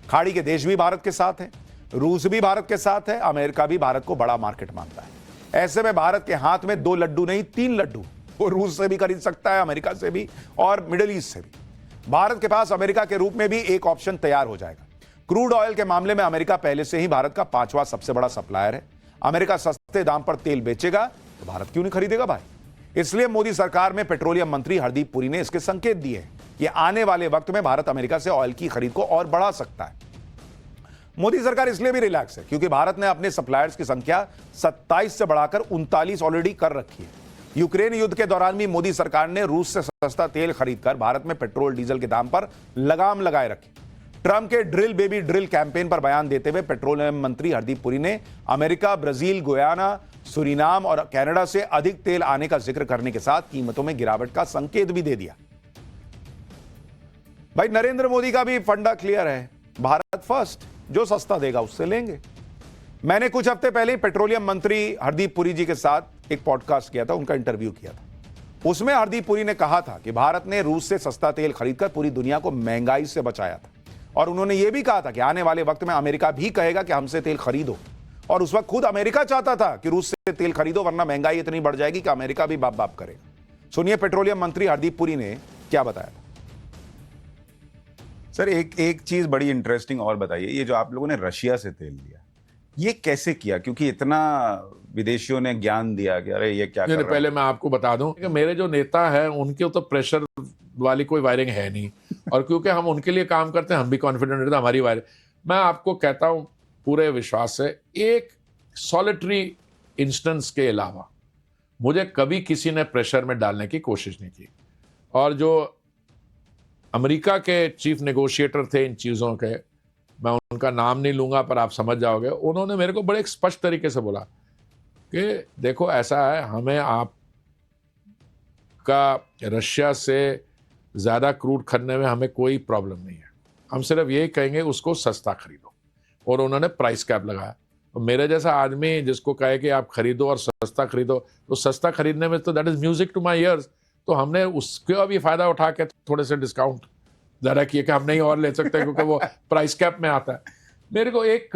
खाड़ी के देश भी भारत के साथ हैं, रूस भी भारत के साथ है, अमेरिका भी भारत को बड़ा मार्केट मानता है। ऐसे में भारत के हाथ में 2 लड्डू नहीं 3 लड्डू, वो रूस से भी खरीद सकता है, अमेरिका से भी और मिडिल ईस्ट से भी। भारत के पास अमेरिका के रूप में भी एक ऑप्शन तैयार हो जाएगा। क्रूड ऑयल के मामले में अमेरिका पहले से ही भारत का 5वां सबसे बड़ा सप्लायर है। अमेरिका सस्ते दाम पर तेल बेचेगा तो भारत क्यों नहीं खरीदेगा भाई? इसलिए मोदी सरकार में पेट्रोलियम मंत्री हरदीप पुरी ने इसके संकेत दिए हैं कि आने वाले वक्त में भारत अमेरिका से ऑयल की खरीद को और बढ़ा सकता है। मोदी सरकार इसलिए भी रिलैक्स है क्योंकि भारत ने अपने सप्लायर्स की संख्या 27 से बढ़ाकर 39 ऑलरेडी कर रखी है। यूक्रेन युद्ध के दौरान भी मोदी सरकार ने रूस से सस्ता तेल खरीदकर भारत में पेट्रोल डीजल के दाम पर लगाम लगाए रखी। ट्रंप के ड्रिल बेबी ड्रिल कैंपेन पर बयान देते हुए पेट्रोलियम मंत्री हरदीप पुरी ने अमेरिका, ब्राजील, गुयाना, सूरीनाम और कनाडा से अधिक तेल आने का जिक्र करने के साथ कीमतों में गिरावट का संकेत भी दे दिया। भाई नरेंद्र मोदी का भी फंडा क्लियर है, भारत फर्स्ट, जो सस्ता देगा उससे लेंगे। मैंने कुछ हफ्ते पहले ही पेट्रोलियम मंत्री हरदीप पुरी जी के साथ एक पॉडकास्ट किया था, उनका इंटरव्यू किया था। उसमें हरदीप पुरी ने कहा था कि भारत ने रूस से सस्ता तेल खरीदकर पूरी दुनिया को महंगाई से बचाया था। और उन्होंने यह भी कहा था कि आने वाले वक्त में अमेरिका भी कहेगा कि हमसे तेल खरीदो। और उस वक्त खुद अमेरिका चाहता था कि रूस से तेल खरीदो वरना महंगाई इतनी बढ़ जाएगी कि अमेरिका भी बाप बाप करेगा। सुनिए पेट्रोलियम मंत्री हरदीप पुरी ने क्या बताया था। सर एक चीज बड़ी इंटरेस्टिंग और बताइए, ये जो आप लोगों ने रशिया से तेल लिया, ये कैसे किया? क्योंकि इतना विदेशियों ने ज्ञान दिया कि अरे ये क्या कर रहा है। पहले मैं आपको बता दूं कि मेरे जो नेता है उनके तो प्रेशर वाली कोई वायरिंग है नहीं, और क्योंकि हम उनके लिए काम करते हैं हम भी कॉन्फिडेंट रहते हैं हमारी वायरिंग। मैं आपको कहता हूं पूरे विश्वास से, एक सॉलिटरी इंस्टेंस के अलावा मुझे कभी किसी ने प्रेशर में डालने की कोशिश नहीं की। और जो अमेरिका के चीफ नेगोशिएटर थे इन चीज़ों के, मैं उनका नाम नहीं लूंगा पर आप समझ जाओगे, उन्होंने मेरे को बड़े स्पष्ट तरीके से बोला कि देखो ऐसा है, हमें आपका रशिया से ज़्यादा क्रूड खरीदने में हमें कोई प्रॉब्लम नहीं है, हम सिर्फ यही कहेंगे उसको सस्ता खरीदो। और उन्होंने प्राइस कैप लगाया। और मेरे जैसा आदमी जिसको कहे कि आप खरीदो और सस्ता खरीदो, तो सस्ता खरीदने में तो that is music to my ears. तो हमने उसका भी फायदा उठा के थोड़े से डिस्काउंट ज़रा किए कि हम नहीं और ले सकते क्योंकि वो प्राइस कैप में आता है। मेरे को एक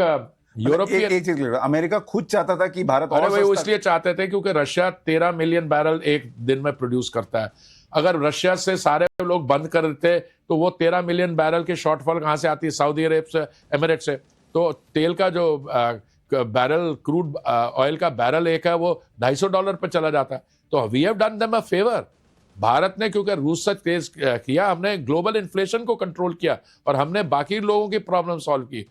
यूरोपियन एक चीज, अमेरिका खुद चाहता था कि भारत और वो सस्ता इसलिए चाहते थे क्योंकि रशिया 13 मिलियन बैरल एक दिन में प्रोड्यूस करता है। अगर रशिया से सारे लोग बंद कर देते तो वो 13 मिलियन बैरल की शॉर्टफॉल कहाँ से आती है? सऊदी अरब से, एमिरेट से। तो तेल का जो बैरल, क्रूड ऑयल का बैरल एक है, वो $250 पे चला जाता है। तो we have done them a favour. Bharat ने क्योंकि रूस से तेज किया, हमने ग्लोबल इन्फ्लेशन को कंट्रोल किया और हमने बाकी लोगों की प्रॉब्लम सॉल्व की।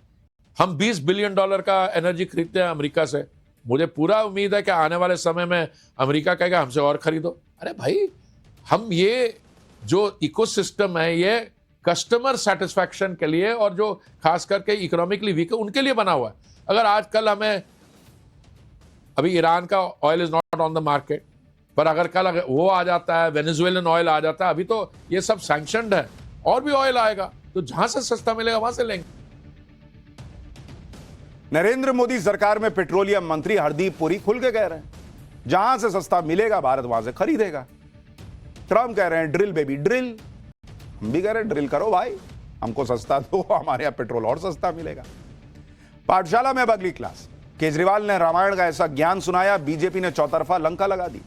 हम $20 बिलियन का एनर्जी खरीदते हैं अमेरिका से। मुझे पूरा उम्मीद है कि आने वाले समय में अमेरिका कहेगा हमसे और खरीदो। अरे भाई, हम ये जो इकोसिस्टम है ये कस्टमर सेटिस्फैक्शन के लिए और जो खास करके इकोनॉमिकली वीक है उनके लिए बना हुआ है। अगर आजकल हमें, अभी ईरान का oil is not on the market, पर अगर कल वो आ जाता है, वेनेजुएलन ऑयल आ जाता है, अभी तो ये सब सैंक्शनड है, और भी ऑयल आएगा, तो जहां से सस्ता मिलेगा वहां से लेंगे। नरेंद्र मोदी सरकार में पेट्रोलियम मंत्री हरदीप पुरी खुल के कह रहे हैं जहां से सस्ता मिलेगा भारत वहां से खरीदेगा। ट्रम्प कह रहे हैं ड्रिल बेबी ड्रिल, हम भी कह रहे हैं ड्रिल करो भाई, हमको सस्ता दो, हमारे यहां पेट्रोल और सस्ता मिलेगा। पाठशाला में अब अगली क्लास। केजरीवाल ने रामायण का ऐसा ज्ञान सुनाया, बीजेपी ने चौतरफा लंका लगा दी।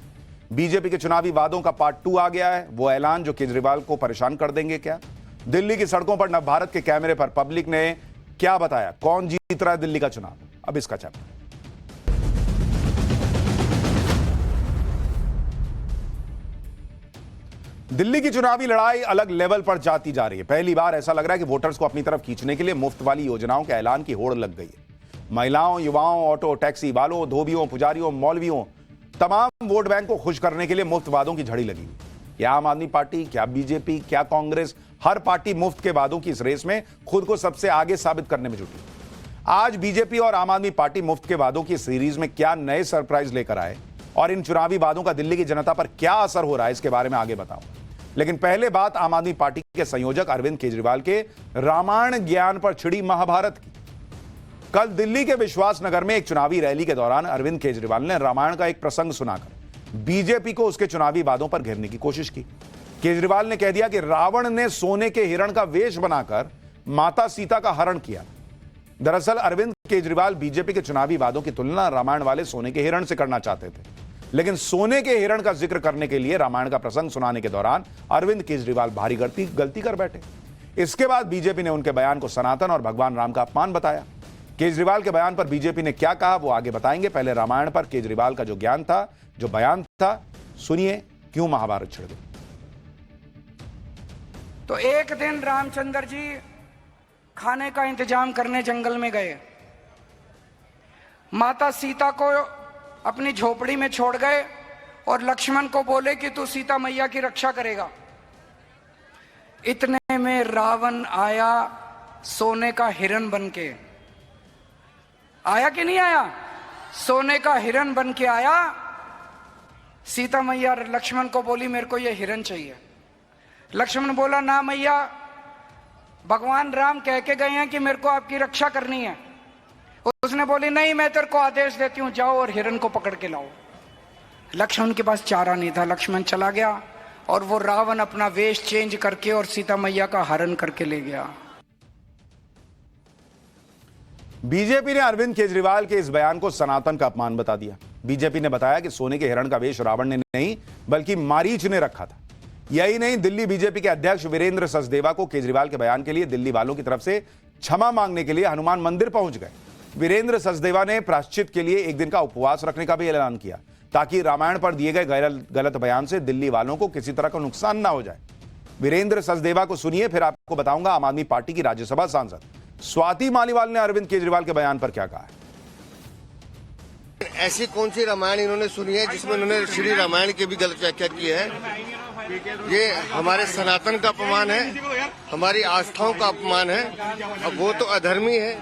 बीजेपी के चुनावी वादों का पार्ट 2 आ गया है, वो ऐलान जो केजरीवाल को परेशान कर देंगे क्या? दिल्ली की सड़कों पर नव भारत के कैमरे पर पब्लिक ने क्या बताया, कौन जीत रहा है दिल्ली का चुनाव, अब इसका चैप्टर। दिल्ली की चुनावी लड़ाई अलग लेवल पर जाती जा रही है। पहली बार ऐसा लग रहा है कि वोटर्स को अपनी तरफ खींचने के लिए मुफ्त वाली योजनाओं के ऐलान की होड़ लग गई है। महिलाओं, युवाओं, ऑटो टैक्सी वालों, धोबियों, पुजारियों, मौलवियों, तमाम वोट बैंक को खुश करने के लिए मुफ्त वादों की झड़ी लगी हुई। क्या आम आदमी पार्टी, क्या बीजेपी, क्या कांग्रेस, हर पार्टी मुफ्त के वादों की इस रेस में खुद को सबसे आगे साबित करने में जुटी। आज बीजेपी और आम आदमी पार्टी मुफ्त के वादों की सीरीज में क्या नए सरप्राइज लेकर आए और इन चुनावी वादों का दिल्ली की जनता पर क्या असर हो रहा है, इसके बारे में आगे बताऊं। लेकिन पहले बात आम आदमी पार्टी के संयोजक अरविंद केजरीवाल के रामायण ज्ञान पर छिड़ी महाभारत की। कल दिल्ली के विश्वास नगर में एक चुनावी रैली के दौरान अरविंद केजरीवाल ने रामायण का एक प्रसंग सुनाकर बीजेपी को उसके चुनावी वादों पर घेरने की कोशिश की। केजरीवाल ने कह दिया कि रावण ने सोने के हिरण का वेश बनाकर माता सीता का हरण किया। दरअसल अरविंद केजरीवाल बीजेपी के चुनावी वादों की तुलना रामायण वाले सोने के हिरण से करना चाहते थे, लेकिन सोने के हिरण का जिक्र करने के लिए रामायण का प्रसंग सुनाने के दौरान अरविंद केजरीवाल भारी गलती कर बैठे। इसके बाद बीजेपी ने उनके बयान को सनातन और भगवान राम का अपमान बताया। केजरीवाल के बयान पर बीजेपी ने क्या कहा वो आगे बताएंगे। पहले रामायण पर केजरीवाल का जो ज्ञान था, जो बयान था, सुनिए क्यों महाभारत छिड़ गई। तो एक दिन रामचंद्र जी खाने का इंतजाम करने जंगल में गए। माता सीता को अपनी झोपड़ी में छोड़ गए और लक्ष्मण को बोले कि तू सीता मैया की रक्षा करेगा। इतने में रावण आया सोने का हिरण बनके। आया कि नहीं आया? सोने का हिरण बन के आया। सीता मैया लक्ष्मण को बोली मेरे को ये हिरण चाहिए। लक्ष्मण बोला ना मैया, भगवान राम कह के गए हैं कि मेरे को आपकी रक्षा करनी है। उसने बोली नहीं, मैं तेरे को आदेश देती हूं, जाओ और हिरण को पकड़ के लाओ। लक्ष्मण के पास चारा नहीं था, लक्ष्मण चला गया और वो रावण अपना वेश चेंज करके और सीता मैया का हरण करके ले गया। बीजेपी ने अरविंद केजरीवाल के इस बयान को सनातन का अपमान बता दिया। बीजेपी ने बताया कि सोने के हिरण का वेश रावण ने नहीं बल्कि मारीच ने रखा था। यही नहीं, दिल्ली बीजेपी के अध्यक्ष वीरेंद्र सचदेवा को केजरीवाल के बयान के लिए दिल्ली वालों की तरफ से क्षमा मांगने के लिए हनुमान मंदिर पहुंच गए। वीरेंद्र सचदेवा ने प्रायश्चित के लिए एक दिन का उपवास रखने का भी ऐलान किया ताकि रामायण पर दिए गए गलत बयान से दिल्ली वालों को किसी तरह का नुकसान ना हो जाए। वीरेंद्र सचदेवा को सुनिए, फिर आपको बताऊंगा आम आदमी पार्टी की राज्यसभा सांसद स्वाति मालीवाल ने अरविंद केजरीवाल के बयान पर क्या कहा है। ऐसी कौन सी रामायण इन्होंने सुनी है जिसमें इन्होंने श्री रामायण की भी गलत व्याख्या की है? ये हमारे सनातन का अपमान है, हमारी आस्थाओं का अपमान है। अब वो तो अधर्मी है,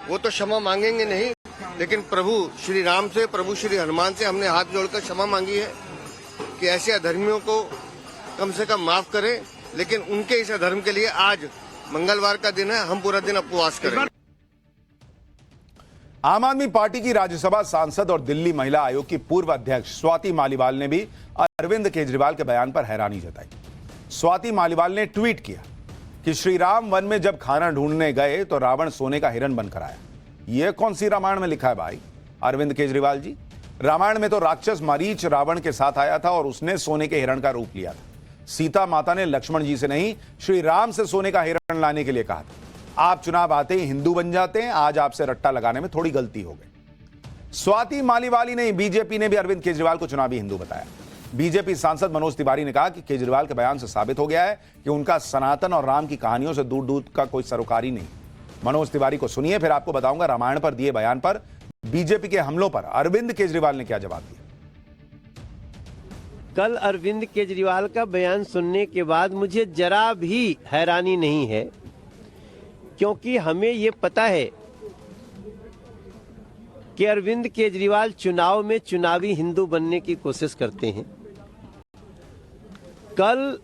वो तो क्षमा मांगेंगे नहीं, लेकिन प्रभु श्री राम से, प्रभु श्री हनुमान से हमने हाथ जोड़कर क्षमा मांगी है कि ऐसे अधर्मियों को कम से कम माफ करें। लेकिन उनके इस अधर्म के लिए आज मंगलवार का दिन है, हम पूरा दिन उपवास करेंगे। आम आदमी पार्टी की राज्यसभा सांसद और दिल्ली महिला आयोग की पूर्व अध्यक्ष स्वाति मालीवाल ने भी अरविंद केजरीवाल के बयान पर हैरानी जताई। स्वाति मालीवाल ने ट्वीट किया कि श्री राम वन में जब खाना ढूंढने गए तो रावण सोने का हिरण बनकर आया। यह कौन सी रामायण में लिखा है भाई अरविंद केजरीवाल जी? रामायण में तो राक्षस मरीच रावण के साथ आया था और उसने सोने के हिरण का रूप लिया था। सीता माता ने लक्ष्मण जी से नहीं, श्री राम से सोने का हिरण लाने के लिए कहा था। आप चुनाव आते ही हिंदू बन जाते हैं। आज आपसे रट्टा लगाने में थोड़ी गलती हो गई। स्वाति मालीवाल ही नहीं, बीजेपी ने भी अरविंद केजरीवाल को चुनावी हिंदू बताया। बीजेपी सांसद मनोज तिवारी ने कहा कि केजरीवाल के बयान से साबित हो गया है कि उनका सनातन और राम की कहानियों से दूर दूर का कोई सरोकारी नहीं। मनोज तिवारी को सुनिए, फिर आपको बताऊंगा रामायण पर दिए बयान पर बीजेपी के हमलों पर अरविंद केजरीवाल ने क्या जवाब दिया। कल अरविंद केजरीवाल का बयान सुनने के बाद मुझे जरा भी हैरानी नहीं है, क्योंकि हमें ये पता है कि अरविंद केजरीवाल चुनाव में चुनावी हिंदू बनने की कोशिश करते हैं। कल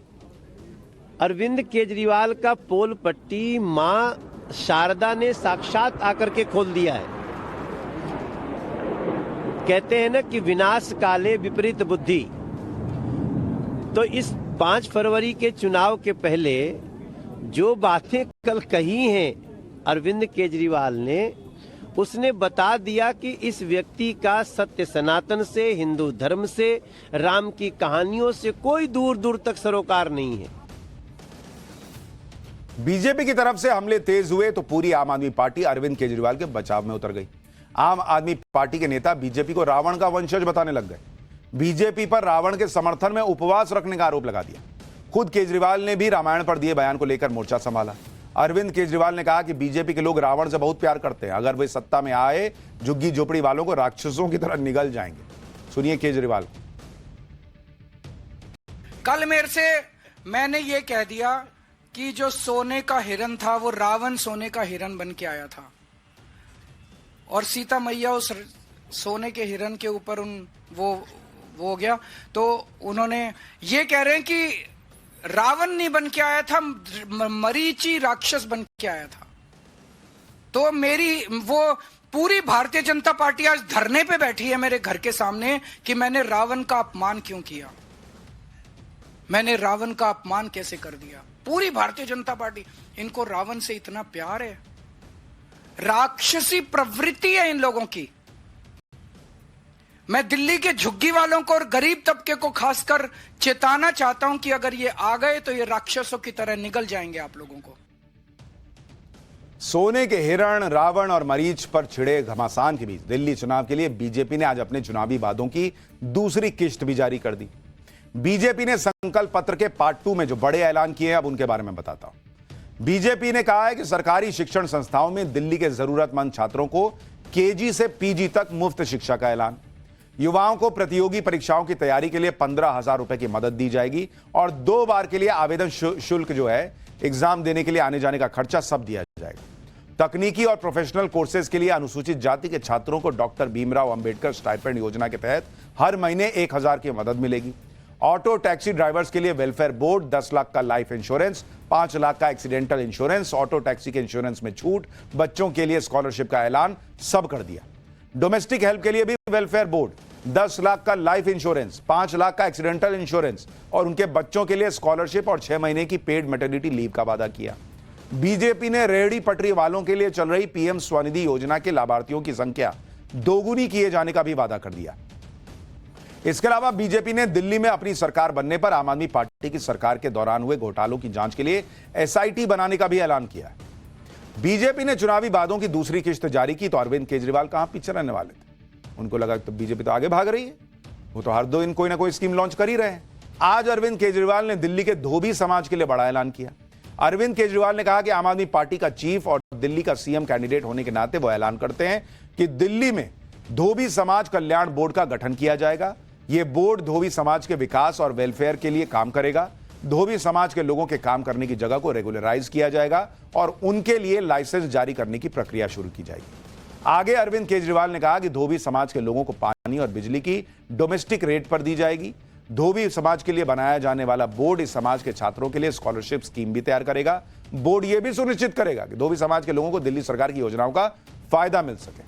अरविंद केजरीवाल का पोल पट्टी मां शारदा ने साक्षात आकर के खोल दिया है। कहते हैं ना कि विनाश काले विपरीत बुद्धि। तो इस 5 फरवरी के चुनाव के पहले जो बातें कल कही हैं अरविंद केजरीवाल ने, उसने बता दिया कि इस व्यक्ति का सत्य सनातन से, हिंदू धर्म से, राम की कहानियों से कोई दूर दूर तक सरोकार नहीं है। बीजेपी की तरफ से हमले तेज हुए तो पूरी आम आदमी पार्टी अरविंद केजरीवाल के बचाव में उतर गई। आम आदमी पार्टी के नेता बीजेपी को रावण का वंशज बताने लग गए। बीजेपी पर रावण के समर्थन में उपवास रखने का आरोप लगा दिया। खुद केजरीवाल ने भी रामायण पर दिए बयान को लेकर मोर्चा संभाला। अरविंद केजरीवाल ने कहा कि बीजेपी के लोग रावण से बहुत प्यार करते हैं। अगर वे सत्ता में आए, झुग्गी झोपड़ी वालों को राक्षसों की तरह निगल जाएंगे। सुनिए केजरीवाल। कल मेरे से मैंने ये कह दिया कि जो सोने का हिरण था वो रावण सोने का हिरण बन के आया था, और सीता मैया उस सोने के हिरण के ऊपर वो हो गया। तो उन्होंने ये कह रहे हैं कि रावण नहीं बन के आया था, मरीची राक्षस बन के आया था। तो मेरी वो पूरी भारतीय जनता पार्टी आज धरने पे बैठी है मेरे घर के सामने कि मैंने रावण का अपमान क्यों किया, मैंने रावण का अपमान कैसे कर दिया। पूरी भारतीय जनता पार्टी, इनको रावण से इतना प्यार है, राक्षसी प्रवृत्ति है इन लोगों की। मैं दिल्ली के झुग्गी वालों को और गरीब तबके को खासकर चेताना चाहता हूं कि अगर ये आ गए तो ये राक्षसों की तरह निगल जाएंगे आप लोगों को। सोने के हिरण, रावण और मरीच पर छिड़े घमासान के बीच दिल्ली चुनाव के लिए बीजेपी ने आज अपने चुनावी वादों की दूसरी किश्त भी जारी कर दी। बीजेपी ने संकल्प पत्र के पार्ट 2 में जो बड़े ऐलान किए हैं, अब उनके बारे में बताता हूं। बीजेपी ने कहा है कि सरकारी शिक्षण संस्थाओं में दिल्ली के जरूरतमंद छात्रों को केजी से पीजी तक मुफ्त शिक्षा का ऐलान। युवाओं को प्रतियोगी परीक्षाओं की तैयारी के लिए 15,000 रुपए की मदद दी जाएगी और 2 बार के लिए आवेदन शुल्क जो है, एग्जाम देने के लिए आने जाने का खर्चा सब दिया जाएगा। तकनीकी और प्रोफेशनल कोर्सेज के लिए अनुसूचित जाति के छात्रों को डॉक्टर भीमराव अंबेडकर स्टाइपेंड योजना के तहत हर महीने 1,000 की मदद मिलेगी। ऑटो टैक्सी ड्राइवर्स के लिए वेलफेयर बोर्ड, 10 लाख का लाइफ इंश्योरेंस, 5 लाख का एक्सीडेंटल इंश्योरेंस, ऑटो टैक्सी के इंश्योरेंस में छूट, बच्चों के लिए स्कॉलरशिप का ऐलान सब कर दिया। डोमेस्टिक हेल्प के लिए भी वेलफेयर बोर्ड, 10 लाख का लाइफ इंश्योरेंस, 5 लाख का एक्सीडेंटल इंश्योरेंस और उनके बच्चों के लिए स्कॉलरशिप और 6 महीने की पेड मैटरनिटी लीव का वादा किया। बीजेपी ने रेहड़ी पटरी वालों के लिए चल रही पीएम स्वनिधि योजना के लाभार्थियों की संख्या दोगुनी किए जाने का भी वादा कर दिया। इसके अलावा बीजेपी ने दिल्ली में अपनी सरकार बनने पर आम आदमी पार्टी की सरकार के दौरान हुए घोटालों की जांच के लिए एसआईटी बनाने का भी ऐलान किया है। बीजेपी ने चुनावी वादों की दूसरी किश्त जारी की तो अरविंद केजरीवाल कहां पीछे रहने वाले थे। उनको लगा तो बीजेपी तो आगे भाग रही है, वो तो हर 2 दिन कोई ना कोई स्कीम लॉन्च कर ही रहे हैं। आज अरविंद केजरीवाल ने दिल्ली के धोबी समाज के लिए बड़ा ऐलान किया। अरविंद केजरीवाल ने कहा कि आम आदमी पार्टी का चीफ और दिल्ली का सीएम कैंडिडेट होने के नाते वो ऐलान करते हैं कि दिल्ली में धोबी समाज कल्याण बोर्ड का गठन किया जाएगा। यह बोर्ड धोबी समाज के विकास और वेलफेयर के लिए काम करेगा। धोबी समाज के लोगों के काम करने की जगह को रेगुलराइज किया जाएगा और उनके लिए लाइसेंस जारी करने की प्रक्रिया शुरू की जाएगी। आगे अरविंद केजरीवाल ने कहा कि धोबी समाज के लोगों को पानी और बिजली की डोमेस्टिक रेट पर दी जाएगी। धोबी समाज के लिए बनाया जाने वाला बोर्ड इस समाज के छात्रों के लिए स्कॉलरशिप स्कीम भी तैयार करेगा। बोर्ड यह भी सुनिश्चित करेगा कि धोबी समाज के लोगों को दिल्ली सरकार की योजनाओं का फायदा मिल सके।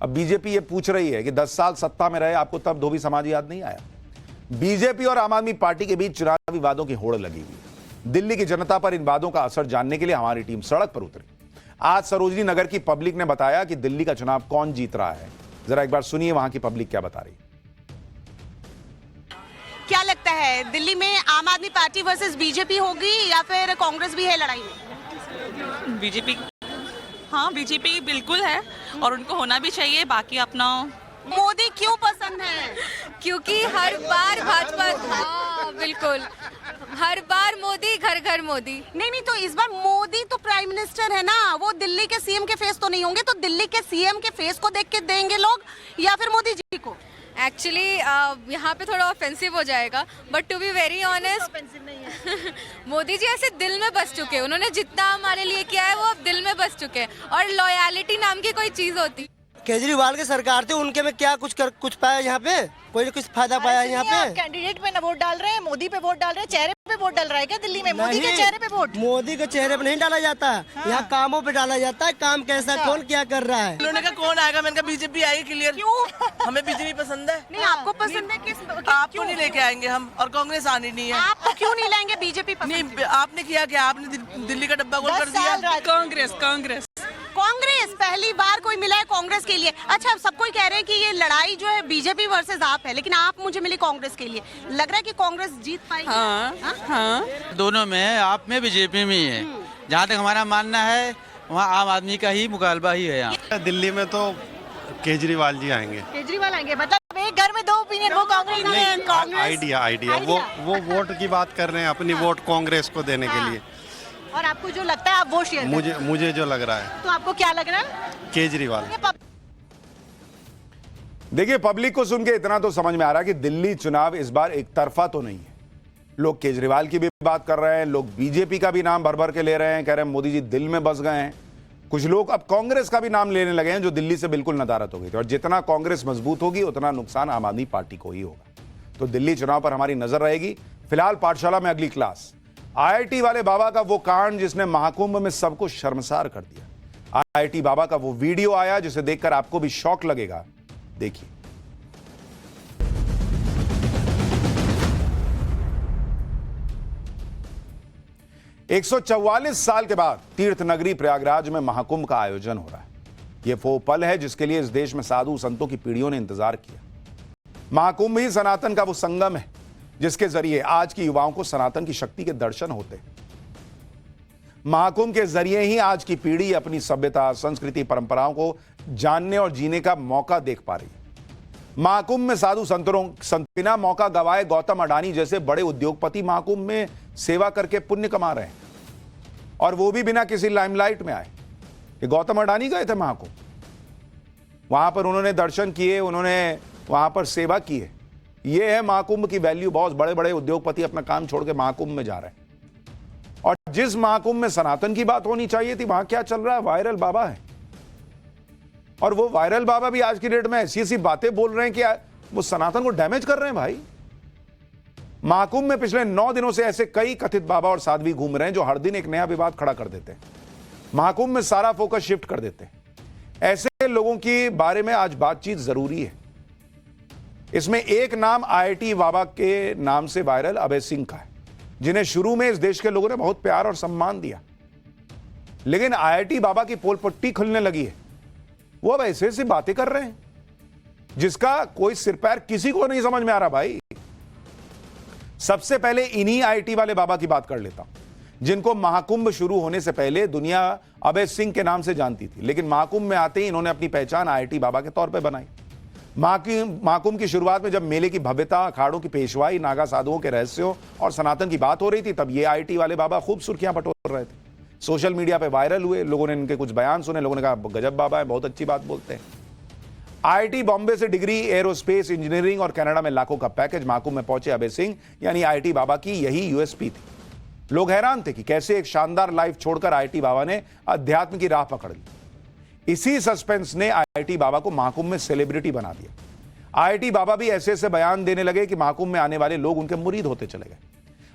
अब बीजेपी ये पूछ रही है कि 10 साल सत्ता में रहे, आपको तब धोबी समाज याद नहीं आया? बीजेपी और आम आदमी पार्टी के बीच चुनावी वादों की होड़ लगी हुई है। दिल्ली की जनता पर इन वादों का असर जानने के लिए हमारी टीम सड़क पर उतरी। आज सरोजनी नगर की पब्लिक ने बताया कि दिल्ली का चुनाव कौन जीत रहा है। जरा एक बार सुनिए वहां की पब्लिक क्या बता रही है। क्या लगता है, दिल्ली में आम आदमी पार्टी वर्सेस बीजेपी होगी या फिर कांग्रेस भी है लड़ाई में? बीजेपी, हाँ बीजेपी बिल्कुल है और उनको होना भी चाहिए। बाकी अपना मोदी क्यों पसंद है? क्योंकि हर बार भाजपा, हाँ बिल्कुल, हर बार मोदी, घर घर मोदी। नहीं, तो इस बार मोदी तो प्राइम मिनिस्टर है ना, वो दिल्ली के सीएम के फेस तो नहीं होंगे, तो दिल्ली के सीएम के फेस को देख के देंगे लोग या फिर मोदी जी को? एक्चुअली यहाँ पे थोड़ा ऑफेंसिव हो जाएगा, but to be very honest Modi ji ऐसे दिल में बस चुके हैं। उन्होंने जितना हमारे लिए किया है वो अब दिल में बस चुके हैं, और लॉयलिटी नाम की कोई चीज होती। केजरीवाल की सरकार थी, उनके में क्या कुछ पाया यहाँ पे? कोई ना कुछ फायदा पाया यहाँ पे? कैंडिडेट पे ना वोट डाल रहे हैं, मोदी पे वोट डाल रहे हैं, चेहरे पे वोट डाल रहा है क्या दिल्ली में? मोदी के चेहरे पे वोट? मोदी के चेहरे पे नहीं डाला जाता, यहाँ कामों पे डाला जाता है। काम कैसा, कौन क्या कर रहा है? उन्होंने कहा कौन आएगा, मैंने कहा बीजेपी आएगी, क्लियर। क्यों? हमें बीजेपी पसंद है। नहीं, आपको पसंद है? किस आपको नहीं लेके आएंगे हम, और कांग्रेस आनी नहीं है। आपको क्यों नहीं लाएंगे? बीजेपी नहीं, आपने किया क्या? आपने दिल्ली का डब्बा गोल कर दिया। कांग्रेस पहली बार कोई मिला है कांग्रेस के लिए। अच्छा, सब कोई कह रहे हैं कि ये लड़ाई जो है बीजेपी वर्सेस आप है, लेकिन आप मुझे मिले कांग्रेस के लिए। लग रहा है कि कांग्रेस जीत पाएगी? हाँ, दोनों में है, आप में बीजेपी में ही है। जहाँ तक हमारा मानना है वहाँ आम आदमी का ही मुकाबला ही है। यहाँ दिल्ली में तो केजरीवाल जी आएंगे। केजरीवाल आएंगे, मतलब एक घर में दो ओपिनियन, वो कांग्रेस। आइडिया वो वोट की बात कर रहे हैं, अपनी वोट कांग्रेस को देने के लिए। और आपको जो लगता है आप वो शेयर करें? मुझे जो लग रहा है। तो आपको क्या लग रहा है? केजरीवाल। देखिए, पब्लिक को सुन के इतना तो समझ में आ रहा है कि दिल्ली चुनाव इस बार एक तरफा तो नहीं है। लोग केजरीवाल की भी बात कर रहे हैं, लोग बीजेपी का भी नाम भर भर के ले रहे हैं, कह रहे हैं मोदी जी दिल में बस गए हैं। कुछ लोग अब कांग्रेस का भी नाम लेने लगे हैं, जो दिल्ली से बिल्कुल नदारत हो गई थी। और जितना कांग्रेस मजबूत होगी उतना नुकसान आम आदमी पार्टी को ही होगा। तो दिल्ली चुनाव पर हमारी नजर रहेगी। फिलहाल पाठशाला में अगली क्लास, आईआईटी वाले बाबा का वो कांड जिसने महाकुंभ में सबको शर्मसार कर दिया। आईआईटी बाबा का वो वीडियो आया जिसे देखकर आपको भी शौक लगेगा। देखिए। एक 144 साल के बाद तीर्थ नगरी प्रयागराज में महाकुंभ का आयोजन हो रहा है। यह वो पल है जिसके लिए इस देश में साधु संतों की पीढ़ियों ने इंतजार किया। महाकुंभ ही सनातन का वो संगम है जिसके जरिए आज के युवाओं को सनातन की शक्ति के दर्शन होते हैं। महाकुंभ के जरिए ही आज की पीढ़ी अपनी सभ्यता, संस्कृति, परंपराओं को जानने और जीने का मौका देख पा रही है। महाकुंभ में साधु संतों बिना मौका गवाए गौतम अडानी जैसे बड़े उद्योगपति महाकुंभ में सेवा करके पुण्य कमा रहे हैं, और वो भी बिना किसी लाइमलाइट में आए। कि गौतम अडानी गए थे महाकुंभ, वहां पर उन्होंने दर्शन किए, उन्होंने वहां पर सेवा की है। ये है महाकुंभ की वैल्यू। बहुत बड़े बड़े उद्योगपति अपना काम छोड़ के महाकुंभ में जा रहे हैं। और जिस महाकुंभ में सनातन की बात होनी चाहिए थी, वहां क्या चल रहा है? वायरल बाबा है। और वो वायरल बाबा भी आज की डेट में ऐसी ऐसी बातें बोल रहे हैं कि वो सनातन को डैमेज कर रहे हैं। भाई, महाकुंभ में पिछले 9 दिनों से ऐसे कई कथित बाबा और साध्वी घूम रहे हैं जो हर दिन एक नया विवाद खड़ा कर देते हैं, महाकुंभ में सारा फोकस शिफ्ट कर देते हैं। ऐसे लोगों के बारे में आज बातचीत जरूरी है। इसमें एक नाम आईआईटी बाबा के नाम से वायरल अभय सिंह का है, जिन्हें शुरू में इस देश के लोगों ने बहुत प्यार और सम्मान दिया। लेकिन आईआईटी बाबा की पोल पट्टी खुलने लगी है। वो अब ऐसे ऐसी बातें कर रहे हैं जिसका कोई सिर पैर किसी को नहीं समझ में आ रहा। भाई, सबसे पहले इन्हीं आईआईटी वाले बाबा की बात कर लेता हूं, जिनको महाकुंभ शुरू होने से पहले दुनिया अभय सिंह के नाम से जानती थी, लेकिन महाकुंभ में आते ही इन्होंने अपनी पहचान आईआईटी बाबा के तौर पर बनाई। महाकुंभ की शुरुआत में जब मेले की भव्यता, अखाड़ों की पेशवाई, नागा साधुओं के रहस्यों और सनातन की बात हो रही थी, तब ये आईआईटी वाले बाबा खूब सुर्खियां बटोर रहे थे। सोशल मीडिया पे वायरल हुए, लोगों ने इनके कुछ बयान सुने, लोगों ने कहा गजब बाबा है, बहुत अच्छी बात बोलते हैं। आईआईटी बॉम्बे से डिग्री, एरोस्पेस इंजीनियरिंग और कनाडा में लाखों का पैकेज, महाकुंभ में पहुंचे अभय सिंह यानी आईआईटी बाबा की यही यूएसपी थी। लोग हैरान थे कि कैसे एक शानदार लाइफ छोड़कर आईआईटी बाबा ने अध्यात्म की राह पकड़ ली। इसी सस्पेंस ने आईआईटी बाबा को महाकुंभ में सेलिब्रिटी बना दिया। आईआईटी बाबा भी ऐसे ऐसे बयान देने लगे कि महाकुंभ में आने वाले लोग उनके मुरीद होते चले गए।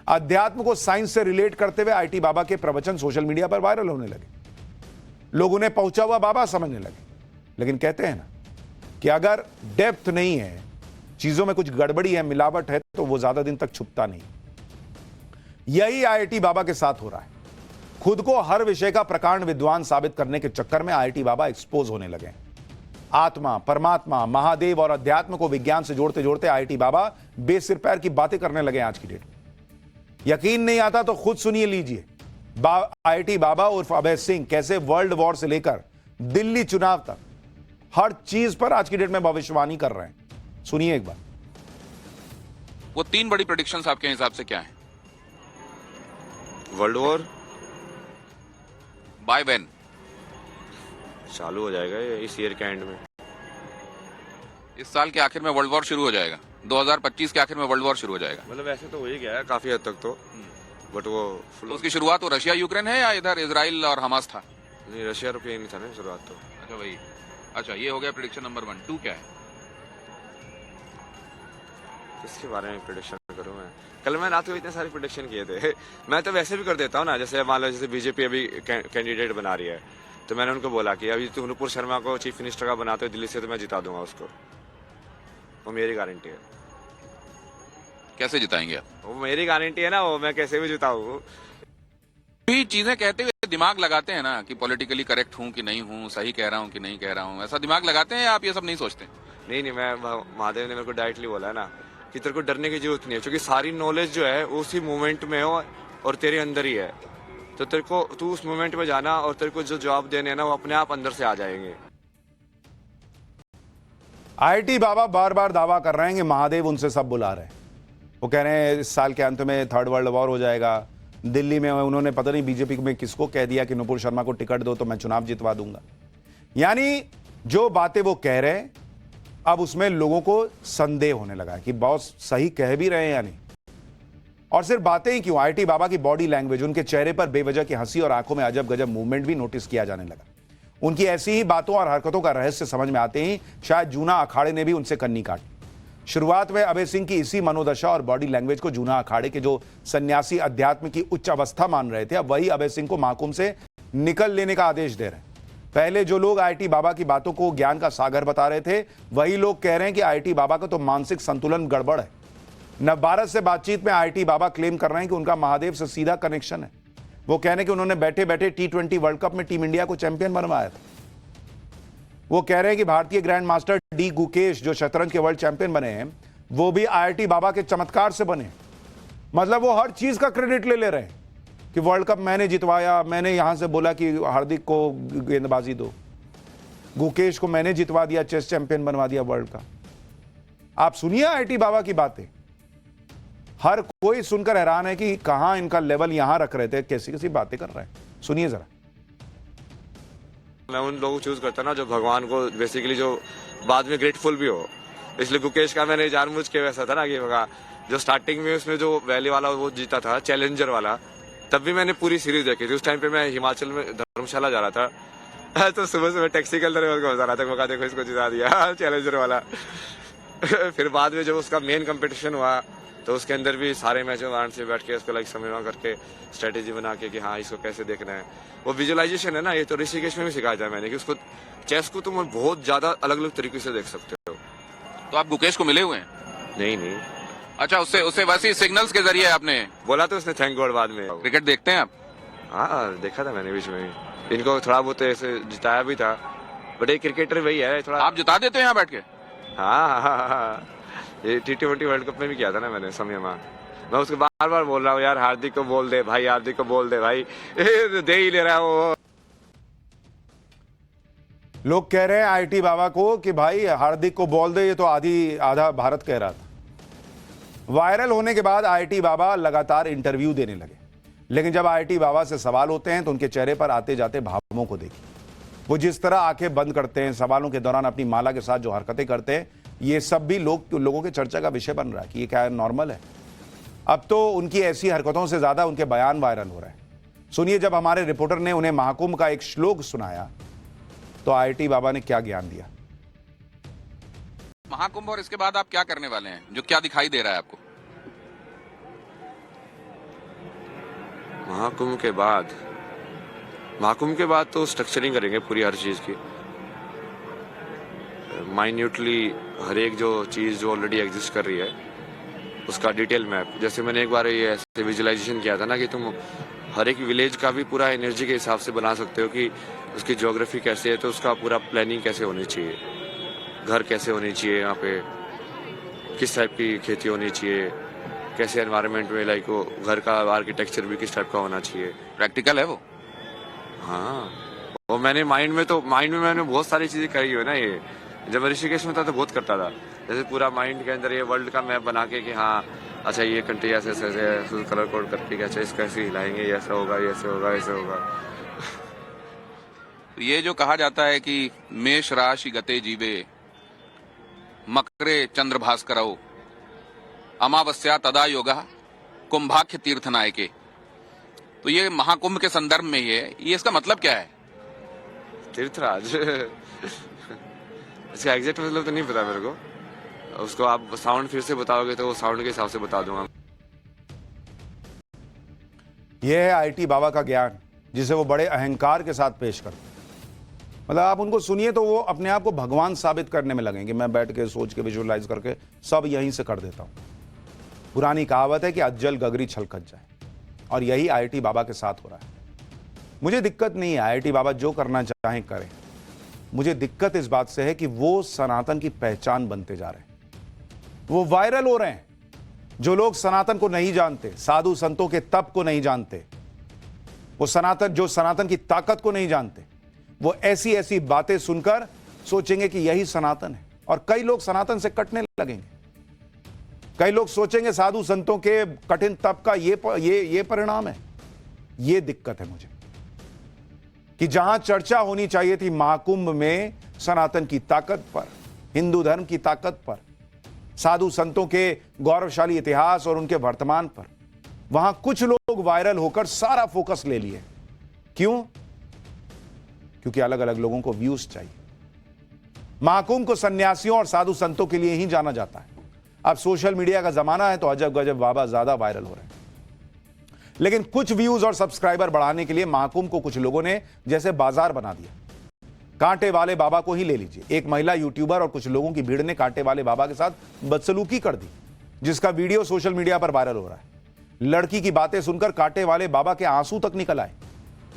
अध्यात्म को साइंस से रिलेट करते हुए आईआईटी बाबा के प्रवचन सोशल मीडिया पर वायरल होने लगे। लोग उन्हें पहुंचा हुआ बाबा समझने लगे। लेकिन कहते हैं ना, कि अगर डेप्थ नहीं है, चीजों में कुछ गड़बड़ी है, मिलावट है, तो वो ज्यादा दिन तक छुपता नहीं। यही आईआईटी बाबा के साथ हो रहा है। खुद को हर विषय का प्रकांड विद्वान साबित करने के चक्कर में आईआईटी बाबा एक्सपोज होने लगे। आत्मा, परमात्मा, महादेव और अध्यात्म को विज्ञान से जोड़ते जोड़ते आईआईटी बाबा बेसिर पैर की बातें करने लगे आज की डेट में। यकीन नहीं आता तो खुद सुनिए लीजिए, आईआईटी बाबा उर्फ अभय सिंह कैसे वर्ल्ड वॉर से लेकर दिल्ली चुनाव तक हर चीज पर आज की डेट में भविष्यवाणी कर रहे हैं। सुनिए एक बार। वो 3 बड़ी प्रेडिक्शंस आपके हिसाब से क्या हैं? World war by when? चालू हो जाएगा ये इस ईयर के एंड में। इस साल के आखिर में वर्ल्ड वॉर शुरू हो जाएगा। 2025 के आखिर में वर्ल्ड वॉर शुरू हो जाएगा। मतलब वैसे तो हो ही गया है काफी हद तक तो, बट वो तो उसकी शुरुआत वो रशिया यूक्रेन है या इधर इजराइल और हमास था? नहीं, रशिया रुपये नहीं था ना शुरुआत तो। अच्छा भाई, अच्छा ये हो गया प्रेडिक्शन नंबर 1। 2 क्या है? इसके बारे में प्रेडिक्शन करूँ मैं? कल मैं रात को इतने सारे प्रेडिक्शन किए थे। मैं तो वैसे भी कर देता हूँ ना, जैसे मान लो जैसे बीजेपी अभी कैंडिडेट बना रही है, तो मैंने उनको बोला कि अभी तुम नुपुर शर्मा को चीफ मिनिस्टर का बनाते हो दिल्ली से, तो मैं जिता दूंगा उसको। वो मेरी गारंटी है। कैसे जिताएंगे आप? वो मेरी गारंटी है ना, वो मैं कैसे भी जिताऊं। भी चीजें कहते हुए दिमाग लगाते हैं ना कि पॉलिटिकली करेक्ट हूँ कि नहीं हूँ, सही कह रहा हूँ कि नहीं कह रहा हूँ, ऐसा दिमाग लगाते हैं या आप ये सब नहीं सोचते? नहीं, मैं महादेव ने मेरे को डायरेक्टली बोला है ना कि तेरे को डरने की जरूरत नहीं है, क्योंकि सारी नॉलेज जो है उसी मोमेंट में हो और तेरे अंदर ही है। तो तेरे को तू उस मोमेंट में जाना और तेरे को जो जवाब देने हैं ना वो अपने आप अंदर से आ जाएंगे। आईआईटी बाबा बार बार दावा कर रहे हैं कि महादेव उनसे सब बुला रहे हैं। वो कह रहे हैं इस साल के अंत में 3rd वर्ल्ड वॉर हो जाएगा। दिल्ली में उन्होंने पता नहीं बीजेपी में किसको कह दिया कि नुपुर शर्मा को टिकट दो तो मैं चुनाव जितवा दूंगा। यानी जो बातें वो कह रहे हैं अब उसमें लोगों को संदेह होने लगा है कि बॉस सही कह भी रहे हैं या नहीं। और सिर्फ बातें ही क्यों, आईआईटी बाबा की बॉडी लैंग्वेज, उनके चेहरे पर बेवजह की हंसी और आंखों में अजब गजब मूवमेंट भी नोटिस किया जाने लगा। उनकी ऐसी ही बातों और हरकतों का रहस्य समझ में आते ही शायद जूना अखाड़े ने भी उनसे कन्नी काटी। शुरुआत में अभय सिंह की इसी मनोदशा और बॉडी लैंग्वेज को जूना अखाड़े के जो सन्यासी अध्यात्म की उच्च अवस्था मान रहे थे, अब वही अभय सिंह को महाकुंभ से निकल लेने का आदेश दे रहे हैं। पहले जो लोग आईआईटी बाबा की बातों को ज्ञान का सागर बता रहे थे, वही लोग कह रहे हैं कि आईआईटी बाबा का तो मानसिक संतुलन गड़बड़ है। नवभारत से बातचीत में आईआईटी बाबा क्लेम कर रहे हैं कि उनका महादेव से सीधा कनेक्शन है। वो कह रहे हैं कि उन्होंने बैठे बैठे T20 वर्ल्ड कप में टीम इंडिया को चैंपियन बनवाया था। वो कह रहे हैं कि भारतीय ग्रैंड मास्टर डी गुकेश जो शतरंज के वर्ल्ड चैंपियन बने हैं, वो भी आईआईटी बाबा के चमत्कार से बने। मतलब वो हर चीज का क्रेडिट ले रहे हैं कि वर्ल्ड कप मैंने जितवाया, मैंने यहां से बोला कि हार्दिक को गेंदबाजी दो, गुकेश को मैंने जितवा दिया, चेस चैंपियन बनवा दिया वर्ल्ड का। आप सुनिए आईआईटी बाबा की बातें, हर कोई सुनकर हैरान है कि कहां इनका लेवल यहां रख रहे थे, कैसी कैसी बातें कर रहे हैं। सुनिए जरा। मैं उन लोगों को चूज करता ना जो भगवान को बेसिकली जो बाद में ग्रेटफुल भी हो। इसलिए गुकेश का मैंने जानबूझ के वैसा था ना कि जो स्टार्टिंग में उसमें जो वैली वाला वो जीता था, चैलेंजर वाला, तब भी मैंने पूरी सीरीज देखी थी। उस टाइम पे मैं हिमाचल में धर्मशाला जा रहा था, तो सुबह सुबह टैक्सी के अंदर बता रहा था, मैं कहा देखो इसको जिता दिया चैलेंजर वाला। फिर बाद में जब उसका मेन कंपटीशन हुआ तो उसके अंदर भी सारे मैचों आराम से बैठ के उसको लाइक समझवा करके स्ट्रेटेजी बना के कि हाँ इसको कैसे देखना है। वो विजुअलाइजेशन है ना, ये तो ऋषिकेश में भी सिखाया था मैंने कि उसको चेस को तुम बहुत ज्यादा अलग अलग तरीके से देख सकते हो। तो आप गुकेश को मिले हुए हैं? नहीं। अच्छा, उससे वैसे सिग्नल्स के जरिए आपने बोला तो उसने थैंक गॉड बाद में। क्रिकेट देखते हैं आप? हाँ देखा था मैंने बीच में, इनको थोड़ा बहुत ऐसे जिताया भी था, बट एक क्रिकेटर वही है थोड़ा। आप जिता देते हैं यहाँ बैठ के? हाँ, ये T20 वर्ल्ड कप में भी किया था ना मैंने समय में। मैं उसको बार बार बोल रहा हूँ यार हार्दिक को बोल दे भाई, हार्दिक को बोल दे भाई, दे ही ले रहा है वो। लोग कह रहे हैं आईआईटी बाबा को कि भाई हार्दिक को बोल दे, ये तो आधा भारत कह रहा था। वायरल होने के बाद आईआईटी बाबा लगातार इंटरव्यू देने लगे, लेकिन जब आईआईटी बाबा से सवाल होते हैं तो उनके चेहरे पर आते जाते भावों को देखिए। वो जिस तरह आंखें बंद करते हैं, सवालों के दौरान अपनी माला के साथ जो हरकतें करते हैं, ये सब भी लोगों के चर्चा का विषय बन रहा है कि ये क्या नॉर्मल है। अब तो उनकी ऐसी हरकतों से ज्यादा उनके बयान वायरल हो रहे हैं। सुनिए, जब हमारे रिपोर्टर ने उन्हें महाकुंभ का एक श्लोक सुनाया तो आईआईटी बाबा ने क्या ज्ञान दिया। महाकुंभ और इसके बाद आप क्या करने वाले हैं, जो क्या दिखाई दे रहा है आपको? महाकुंभ के बाद तो स्ट्रक्चरिंग करेंगे पूरी हर चीज की। माइन्यूटली हर एक जो चीज़ जो ऑलरेडी एग्जिस्ट कर रही है उसका डिटेल मैप, जैसे मैंने एक बार ये ऐसे विजुअलाइजेशन किया था ना कि तुम हर एक विलेज का भी पूरा एनर्जी के हिसाब से बना सकते हो कि उसकी ज्योग्राफी कैसे है, तो उसका पूरा प्लानिंग कैसे होनी चाहिए, घर कैसे होनी चाहिए, यहाँ पे किस टाइप की खेती होनी चाहिए, कैसे एनवायरनमेंट में लाइक वो घर का आर्किटेक्चर भी किस टाइप का होना चाहिए। प्रैक्टिकल है वो? हाँ, वो मैंने माइंड में मैंने बहुत सारी चीज़ें करी हुई ना। ये जब मैं ऋषिकेश में था तो बहुत करता था, जैसे पूरा माइंड के अंदर ये वर्ल्ड का मैप बना के कि हाँ अच्छा ये कंट्री ऐसे ऐसे कलर कोड करके कि अच्छा इसको ऐसे हिलाएंगे, ये ऐसा होगा, ये ऐसे होगा, ऐसे होगा। ये जो कहा जाता है कि मेष राशि गते जीवे मकरे चंद्र भास्करौ अमावस्या तदा योगा कुंभाख्य तीर्थ नायके, तो ये महाकुंभ के संदर्भ में ये इसका मतलब क्या है? तीर्थराज इसका एग्जैक्ट मतलब तो नहीं पता मेरे को, उसको आप साउंड फिर से बताओगे तो वो साउंड के हिसाब से बता दूंगा। यह है आईटी बाबा का ज्ञान, जिसे वो बड़े अहंकार के साथ पेश करते हैं। मतलब आप उनको सुनिए तो वो अपने आप को भगवान साबित करने में लगेंगे। मैं बैठ के सोच के विजुअलाइज करके सब यहीं से कर देता हूं। पुरानी कहावत है कि अज्जल गगरी छलकत जाए, और यही आईटी बाबा के साथ हो रहा है। मुझे दिक्कत नहीं है, आईटी बाबा जो करना चाहें करें। मुझे दिक्कत इस बात से है कि वो सनातन की पहचान बनते जा रहे हैं, वो वायरल हो रहे हैं। जो लोग सनातन को नहीं जानते, साधु संतों के तप को नहीं जानते, वो सनातन की ताकत को नहीं जानते, वो ऐसी ऐसी बातें सुनकर सोचेंगे कि यही सनातन है, और कई लोग सनातन से कटने लगेंगे। कई लोग सोचेंगे साधु संतों के कठिन तप का ये परिणाम है। ये दिक्कत है मुझे कि जहां चर्चा होनी चाहिए थी महाकुंभ में सनातन की ताकत पर, हिंदू धर्म की ताकत पर, साधु संतों के गौरवशाली इतिहास और उनके वर्तमान पर, वहां कुछ लोग वायरल होकर सारा फोकस ले लिए। क्यों? क्योंकि अलग अलग लोगों को व्यूज चाहिए। महाकुंभ को सन्यासियों और साधु संतों के लिए ही जाना जाता है। अब सोशल मीडिया का जमाना है तो अजब गजब बाबा ज्यादा वायरल हो रहे हैं। लेकिन कुछ व्यूज और सब्सक्राइबर बढ़ाने के लिए महाकुंभ को कुछ लोगों ने जैसे बाजार बना दिया। कांटे वाले बाबा को ही ले लीजिए। एक महिला यूट्यूबर और कुछ लोगों की भीड़ ने कांटे वाले बाबा के साथ बदसलूकी कर दी, जिसका वीडियो सोशल मीडिया पर वायरल हो रहा है। लड़की की बातें सुनकर कांटे वाले बाबा के आंसू तक निकल आए।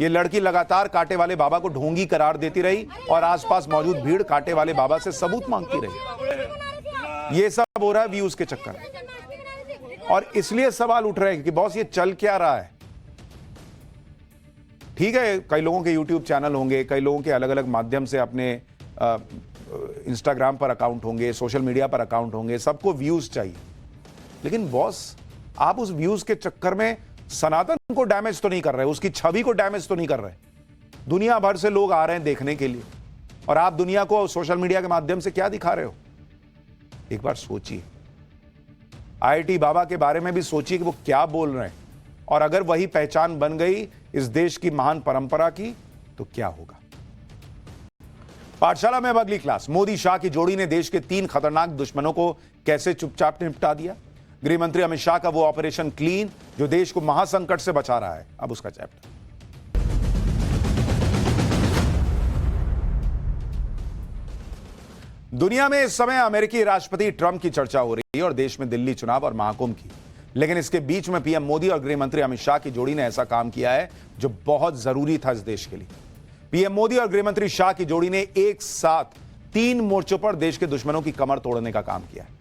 ये लड़की लगातार कांटे वाले बाबा को ढोंगी करार देती रही और आसपास मौजूद भीड़ कांटे वाले बाबा से सबूत मांगती रही। ये सब हो रहा है व्यूज के चक्कर में, और इसलिए सवाल उठ रहे हैं कि बॉस ये चल क्या रहा है। ठीक है, कई लोगों के यूट्यूब चैनल होंगे, कई लोगों के अलग अलग माध्यम से अपने इंस्टाग्राम पर अकाउंट होंगे, सोशल मीडिया पर अकाउंट होंगे, सबको व्यूज चाहिए। लेकिन बॉस आप उस व्यूज के चक्कर में सनातन को डैमेज तो नहीं कर रहे, उसकी छवि को डैमेज तो नहीं कर रहे। दुनिया भर से लोग आ रहे हैं देखने के लिए, और आप दुनिया को सोशल मीडिया के माध्यम से क्या दिखा रहे हो? एक बार सोचिए, आईटी बाबा के बारे में भी सोचिए कि वो क्या बोल रहे हैं, और अगर वही पहचान बन गई इस देश की महान परंपरा की तो क्या होगा। पाठशाला में अब अगली क्लास। मोदी शाह की जोड़ी ने देश के 3 खतरनाक दुश्मनों को कैसे चुपचाप निपटा दिया। गृह मंत्री अमित शाह का वो ऑपरेशन क्लीन जो देश को महासंकट से बचा रहा है, अब उसका चैप्टर। दुनिया में इस समय अमेरिकी राष्ट्रपति ट्रंप की चर्चा हो रही है और देश में दिल्ली चुनाव और महाकुंभ की। लेकिन इसके बीच में पीएम मोदी और गृह मंत्री अमित शाह की जोड़ी ने ऐसा काम किया है जो बहुत जरूरी था इस देश के लिए। पीएम मोदी और गृह मंत्री शाह की जोड़ी ने एक साथ 3 मोर्चों पर देश के दुश्मनों की कमर तोड़ने का काम किया है।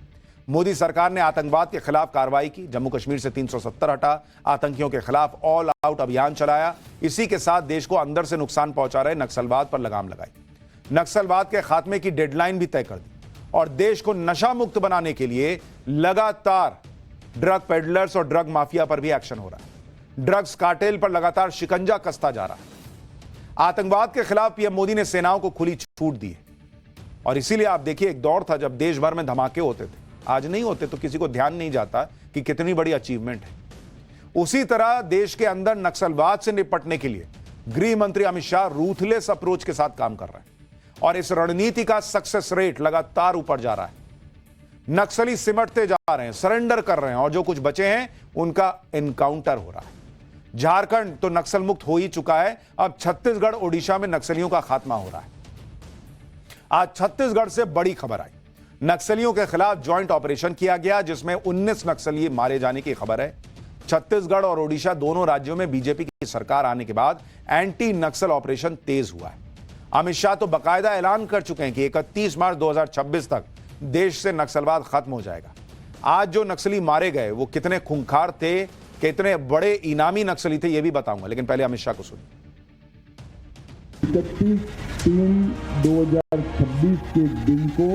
मोदी सरकार ने आतंकवाद के खिलाफ कार्रवाई की, जम्मू कश्मीर से 370 हटा, आतंकियों के खिलाफ ऑल आउट अभियान चलाया। इसी के साथ देश को अंदर से नुकसान पहुंचा रहे नक्सलवाद पर लगाम लगाई, नक्सलवाद के खात्मे की डेडलाइन भी तय कर दी, और देश को नशा मुक्त बनाने के लिए लगातार ड्रग पेडलर्स और ड्रग माफिया पर भी एक्शन हो रहा है। ड्रग्स कार्टेल पर लगातार शिकंजा कसता जा रहा है। आतंकवाद के खिलाफ पीएम मोदी ने सेनाओं को खुली छूट दी है, और इसीलिए आप देखिए एक दौर था जब देश भर में धमाके होते थे, आज नहीं होते तो किसी को ध्यान नहीं जाता कि कितनी बड़ी अचीवमेंट है। उसी तरह देश के अंदर नक्सलवाद से निपटने के लिए गृह मंत्री अमित शाह रूथलेस अप्रोच के साथ काम कर रहे हैं, और इस रणनीति का सक्सेस रेट लगातार ऊपर जा रहा है। नक्सली सिमटते जा रहे हैं, सरेंडर कर रहे हैं, और जो कुछ बचे हैं उनका एनकाउंटर हो रहा है। झारखंड तो नक्सल मुक्त हो ही चुका है, अब छत्तीसगढ़ ओडिशा में नक्सलियों का खात्मा हो रहा है। आज छत्तीसगढ़ से बड़ी खबर आई। नक्सलियों के खिलाफ ज्वाइंट ऑपरेशन किया गया जिसमें 19 नक्सली मारे जाने की खबर है। छत्तीसगढ़ और ओडिशा दोनों राज्यों में बीजेपी की सरकार आने के बाद एंटी नक्सल ऑपरेशन तेज हुआ है। अमित शाह तो बाकायदा ऐलान कर चुके हैं कि 31 मार्च 2026 तक देश से नक्सलवाद खत्म हो जाएगा। आज जो नक्सली मारे गए वो कितने खूंखार थे, कितने बड़े इनामी नक्सली थे, ये भी बताऊंगा, लेकिन पहले अमित शाह को सुनिए। 31/3/2026 के दिन को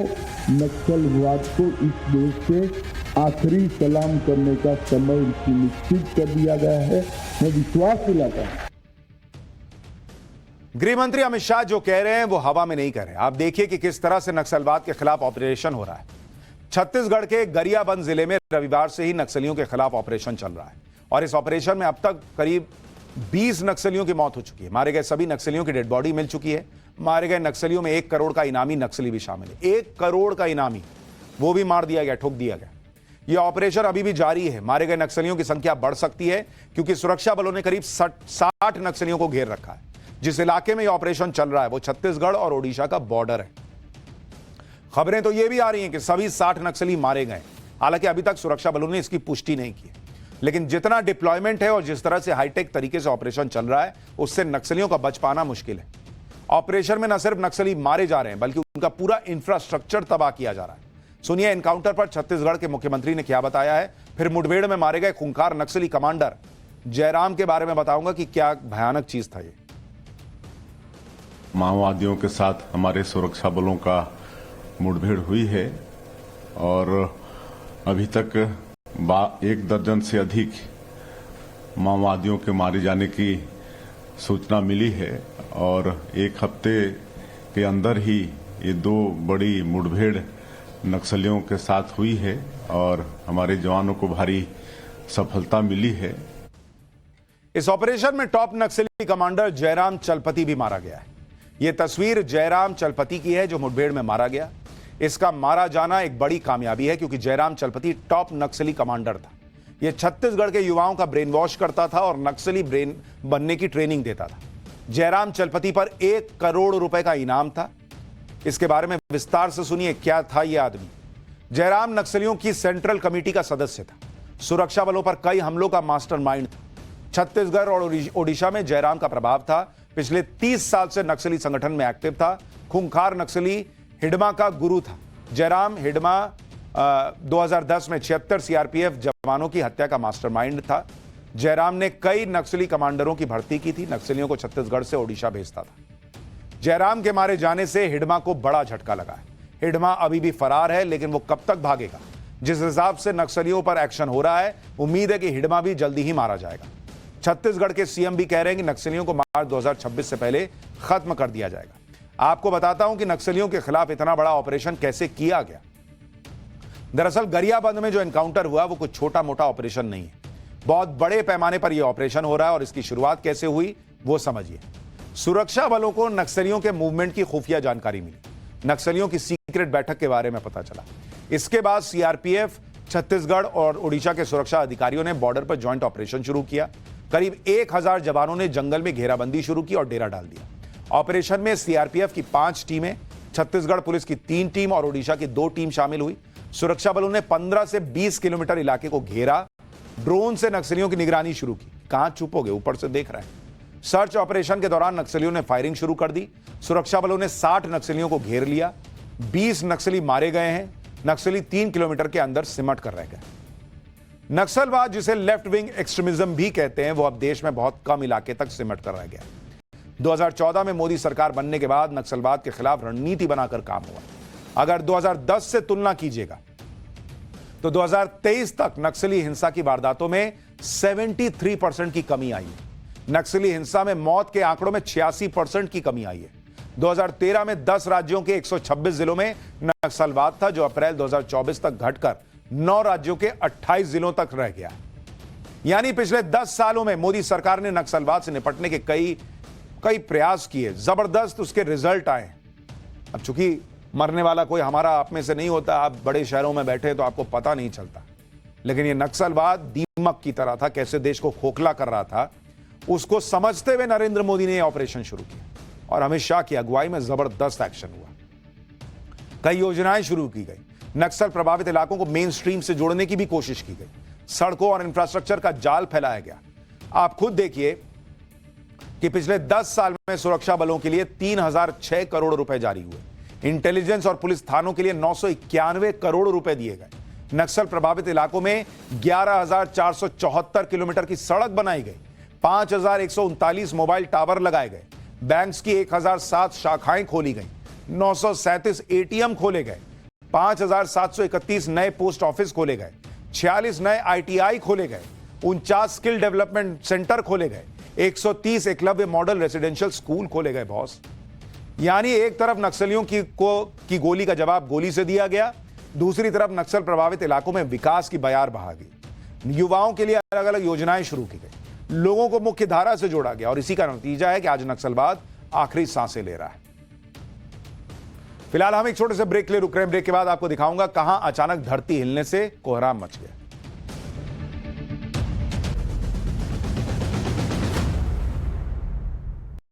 नक्सलवाद को इस देश से आखिरी सलाम करने का समय सुनिश्चित कर दिया गया है। मैं विश्वास दिलाता हूं। गृह मंत्री अमित शाह जो कह रहे हैं वो हवा में नहीं कह रहे। आप देखिए कि किस तरह से नक्सलवाद के खिलाफ ऑपरेशन हो रहा है। छत्तीसगढ़ के गरियाबंद जिले में रविवार से ही नक्सलियों के खिलाफ ऑपरेशन चल रहा है और इस ऑपरेशन में अब तक करीब 20 नक्सलियों की मौत हो चुकी है। मारे गए सभी नक्सलियों की डेड बॉडी मिल चुकी है। मारे गए नक्सलियों में 1 करोड़ का इनामी नक्सली भी शामिल है। 1 करोड़ का इनामी, वो भी मार दिया गया, ठोक दिया गया। यह ऑपरेशन अभी भी जारी है। मारे गए नक्सलियों की संख्या बढ़ सकती है क्योंकि सुरक्षा बलों ने करीब 60 नक्सलियों को घेर रखा है। जिस इलाके में यह ऑपरेशन चल रहा है वो छत्तीसगढ़ और ओडिशा का बॉर्डर है। खबरें तो यह भी आ रही हैं कि सभी 60 नक्सली मारे गए। हालांकि अभी तक सुरक्षा बलों ने इसकी पुष्टि नहीं की, लेकिन जितना डिप्लॉयमेंट है और जिस तरह से हाईटेक तरीके से ऑपरेशन चल रहा है उससे नक्सलियों का बच पाना मुश्किल है। ऑपरेशन में न सिर्फ नक्सली मारे जा रहे हैं बल्कि उनका पूरा इंफ्रास्ट्रक्चर तबाह किया जा रहा है। सुनिए एनकाउंटर पर छत्तीसगढ़ के मुख्यमंत्री ने क्या बताया है, फिर मुठभेड़ में मारे गए खूंखार नक्सली कमांडर जयराम के बारे में बताऊंगा कि क्या भयानक चीज था ये। माओवादियों के साथ हमारे सुरक्षा बलों का मुठभेड़ हुई है और अभी तक 1 दर्जन से अधिक माओवादियों के मारे जाने की सूचना मिली है और 1 हफ्ते के अंदर ही ये 2 बड़ी मुठभेड़ नक्सलियों के साथ हुई है और हमारे जवानों को भारी सफलता मिली है। इस ऑपरेशन में टॉप नक्सली कमांडर जयराम चलपति भी मारा गया है। यह तस्वीर जयराम चलपति की है जो मुठभेड़ में मारा गया। इसका मारा जाना एक बड़ी कामयाबी है क्योंकि जयराम चलपति टॉप नक्सली कमांडर था। यह छत्तीसगढ़ के युवाओं का ब्रेन वॉश करता था और नक्सली ब्रेन बनने की ट्रेनिंग देता था। जयराम चलपति पर 1 करोड़ रुपए का इनाम था। इसके बारे में विस्तार से सुनिए क्या था यह आदमी। जयराम नक्सलियों की सेंट्रल कमेटी का सदस्य था। सुरक्षा बलों पर कई हमलों का मास्टरमाइंड था। छत्तीसगढ़ और ओडिशा में जयराम का प्रभाव था। पिछले 30 साल से नक्सली संगठन में एक्टिव था। खूंखार नक्सली हिडमा का गुरु था। जयराम हिडमा 2010 में 76 सीआरपीएफ जवानों की हत्या का मास्टरमाइंड था। जयराम ने कई नक्सली कमांडरों की भर्ती की थी। नक्सलियों को छत्तीसगढ़ से ओडिशा भेजता था। जयराम के मारे जाने से हिडमा को बड़ा झटका लगा है। हिडमा अभी भी फरार है, लेकिन वो कब तक भागेगा? जिस हिसाब से नक्सलियों पर एक्शन हो रहा है, उम्मीद है कि हिडमा भी जल्दी ही मारा जाएगा। छत्तीसगढ़ के सीएम भी कह रहे हैं कि नक्सलियों को मार्च 2026 से पहले खत्म कर दिया जाएगा। आपको बताता हूं कि नक्सलियों के खिलाफ इतना बड़ा ऑपरेशन कैसे किया गया। दरअसल गरियाबंद में जो एनकाउंटर हुआ वो कुछ छोटा मोटा ऑपरेशन नहीं है। बहुत बड़े पैमाने पर यह ऑपरेशन हो रहा है और इसकी शुरुआत कैसे हुई वो समझिए। सुरक्षा बलों को नक्सलियों के मूवमेंट की खुफिया जानकारी मिली। नक्सलियों की सीक्रेट बैठक के बारे में पता चला। इसके बाद सीआरपीएफ, छत्तीसगढ़ और ओडिशा के सुरक्षा अधिकारियों ने बॉर्डर पर ज्वाइंट ऑपरेशन शुरू किया। करीब 1000 जवानों ने जंगल में घेराबंदी शुरू की और डेरा डाल दिया। ऑपरेशन में सीआरपीएफ की 5 टीमें, छत्तीसगढ़ पुलिस की 3 टीम और ओडिशा की 2 टीम शामिल हुई। सुरक्षा बलों ने 15 से 20 किलोमीटर इलाके को घेरा। ड्रोन से नक्सलियों की निगरानी शुरू की। कहां छुपोगे, ऊपर से देख रहे हैं। सर्च ऑपरेशन के दौरान नक्सलियों ने फायरिंग शुरू कर दी। सुरक्षा बलों ने 60 नक्सलियों को घेर लिया। 20 नक्सली मारे गए हैं। नक्सली 3 किलोमीटर के अंदर सिमट कर रह गए। नक्सलवाद, जिसे लेफ्ट विंग एक्सट्रीमिज्म भी कहते हैं, वो अब देश में बहुत कम इलाके तक सिमट कर रह गया। 2014 में मोदी सरकार बनने के बाद नक्सलवाद के खिलाफ रणनीति बनाकर काम हुआ। अगर 2010 से तुलना कीजिएगा तो 2023 तक नक्सली हिंसा की वारदातों में 73% की कमी आई है। नक्सली हिंसा में मौत के आंकड़ों में 86% की कमी आई है। 2013 में 10 राज्यों के 126 जिलों में नक्सलवाद था, जो अप्रैल 2024 तक घटकर 9 राज्यों के 28 जिलों तक रह गया। यानी पिछले 10 सालों में मोदी सरकार ने नक्सलवाद से निपटने के कई प्रयास किए। जबरदस्त उसके रिजल्ट आए। अब चूंकि मरने वाला कोई हमारा आप में से नहीं होता, आप बड़े शहरों में बैठे तो आपको पता नहीं चलता, लेकिन ये नक्सलवाद दीमक की तरह था, कैसे देश को खोखला कर रहा था। उसको समझते हुए नरेंद्र मोदी ने यह ऑपरेशन शुरू किया और अमित शाह की अगुवाई में जबरदस्त एक्शन हुआ। कई योजनाएं शुरू की गई। नक्सल प्रभावित इलाकों को मेन स्ट्रीम से जोड़ने की भी कोशिश की गई। सड़कों और इंफ्रास्ट्रक्चर का जाल फैलाया गया। आप खुद देखिए कि पिछले 10 साल में सुरक्षा बलों के लिए 3006 करोड़ रुपए जारी हुए। इंटेलिजेंस और पुलिस थानों के लिए 991 करोड़ रुपए दिए गए। नक्सल प्रभावित इलाकों में 11,474 किलोमीटर की सड़क बनाई गई। 5,139 मोबाइल टावर लगाए गए। बैंक्स की 1,007 शाखाएं खोली गई। 937 एटीएम खोले गए। 5,731 नए पोस्ट ऑफिस खोले गए। 46 नए ITI खोले गए। 49 स्किल डेवलपमेंट सेंटर खोले गए। 130 एकलव्य मॉडल रेसिडेंशियल स्कूल खोले गए। बॉस, यानी एक तरफ नक्सलियों की गोली का जवाब गोली से दिया गया, दूसरी तरफ नक्सल प्रभावित इलाकों में विकास की बयार बहा गई। युवाओं के लिए अलग अलग योजनाएं शुरू की गई। लोगों को मुख्य धारा से जोड़ा गया और इसी का नतीजा है कि आज नक्सलवाद आखिरी सांसें ले रहा है। फिलहाल हम एक छोटे से ब्रेक के लिए रुक रहे हैं। ब्रेक के बाद आपको दिखाऊंगा कहां अचानक धरती हिलने से कोहराम मच गया।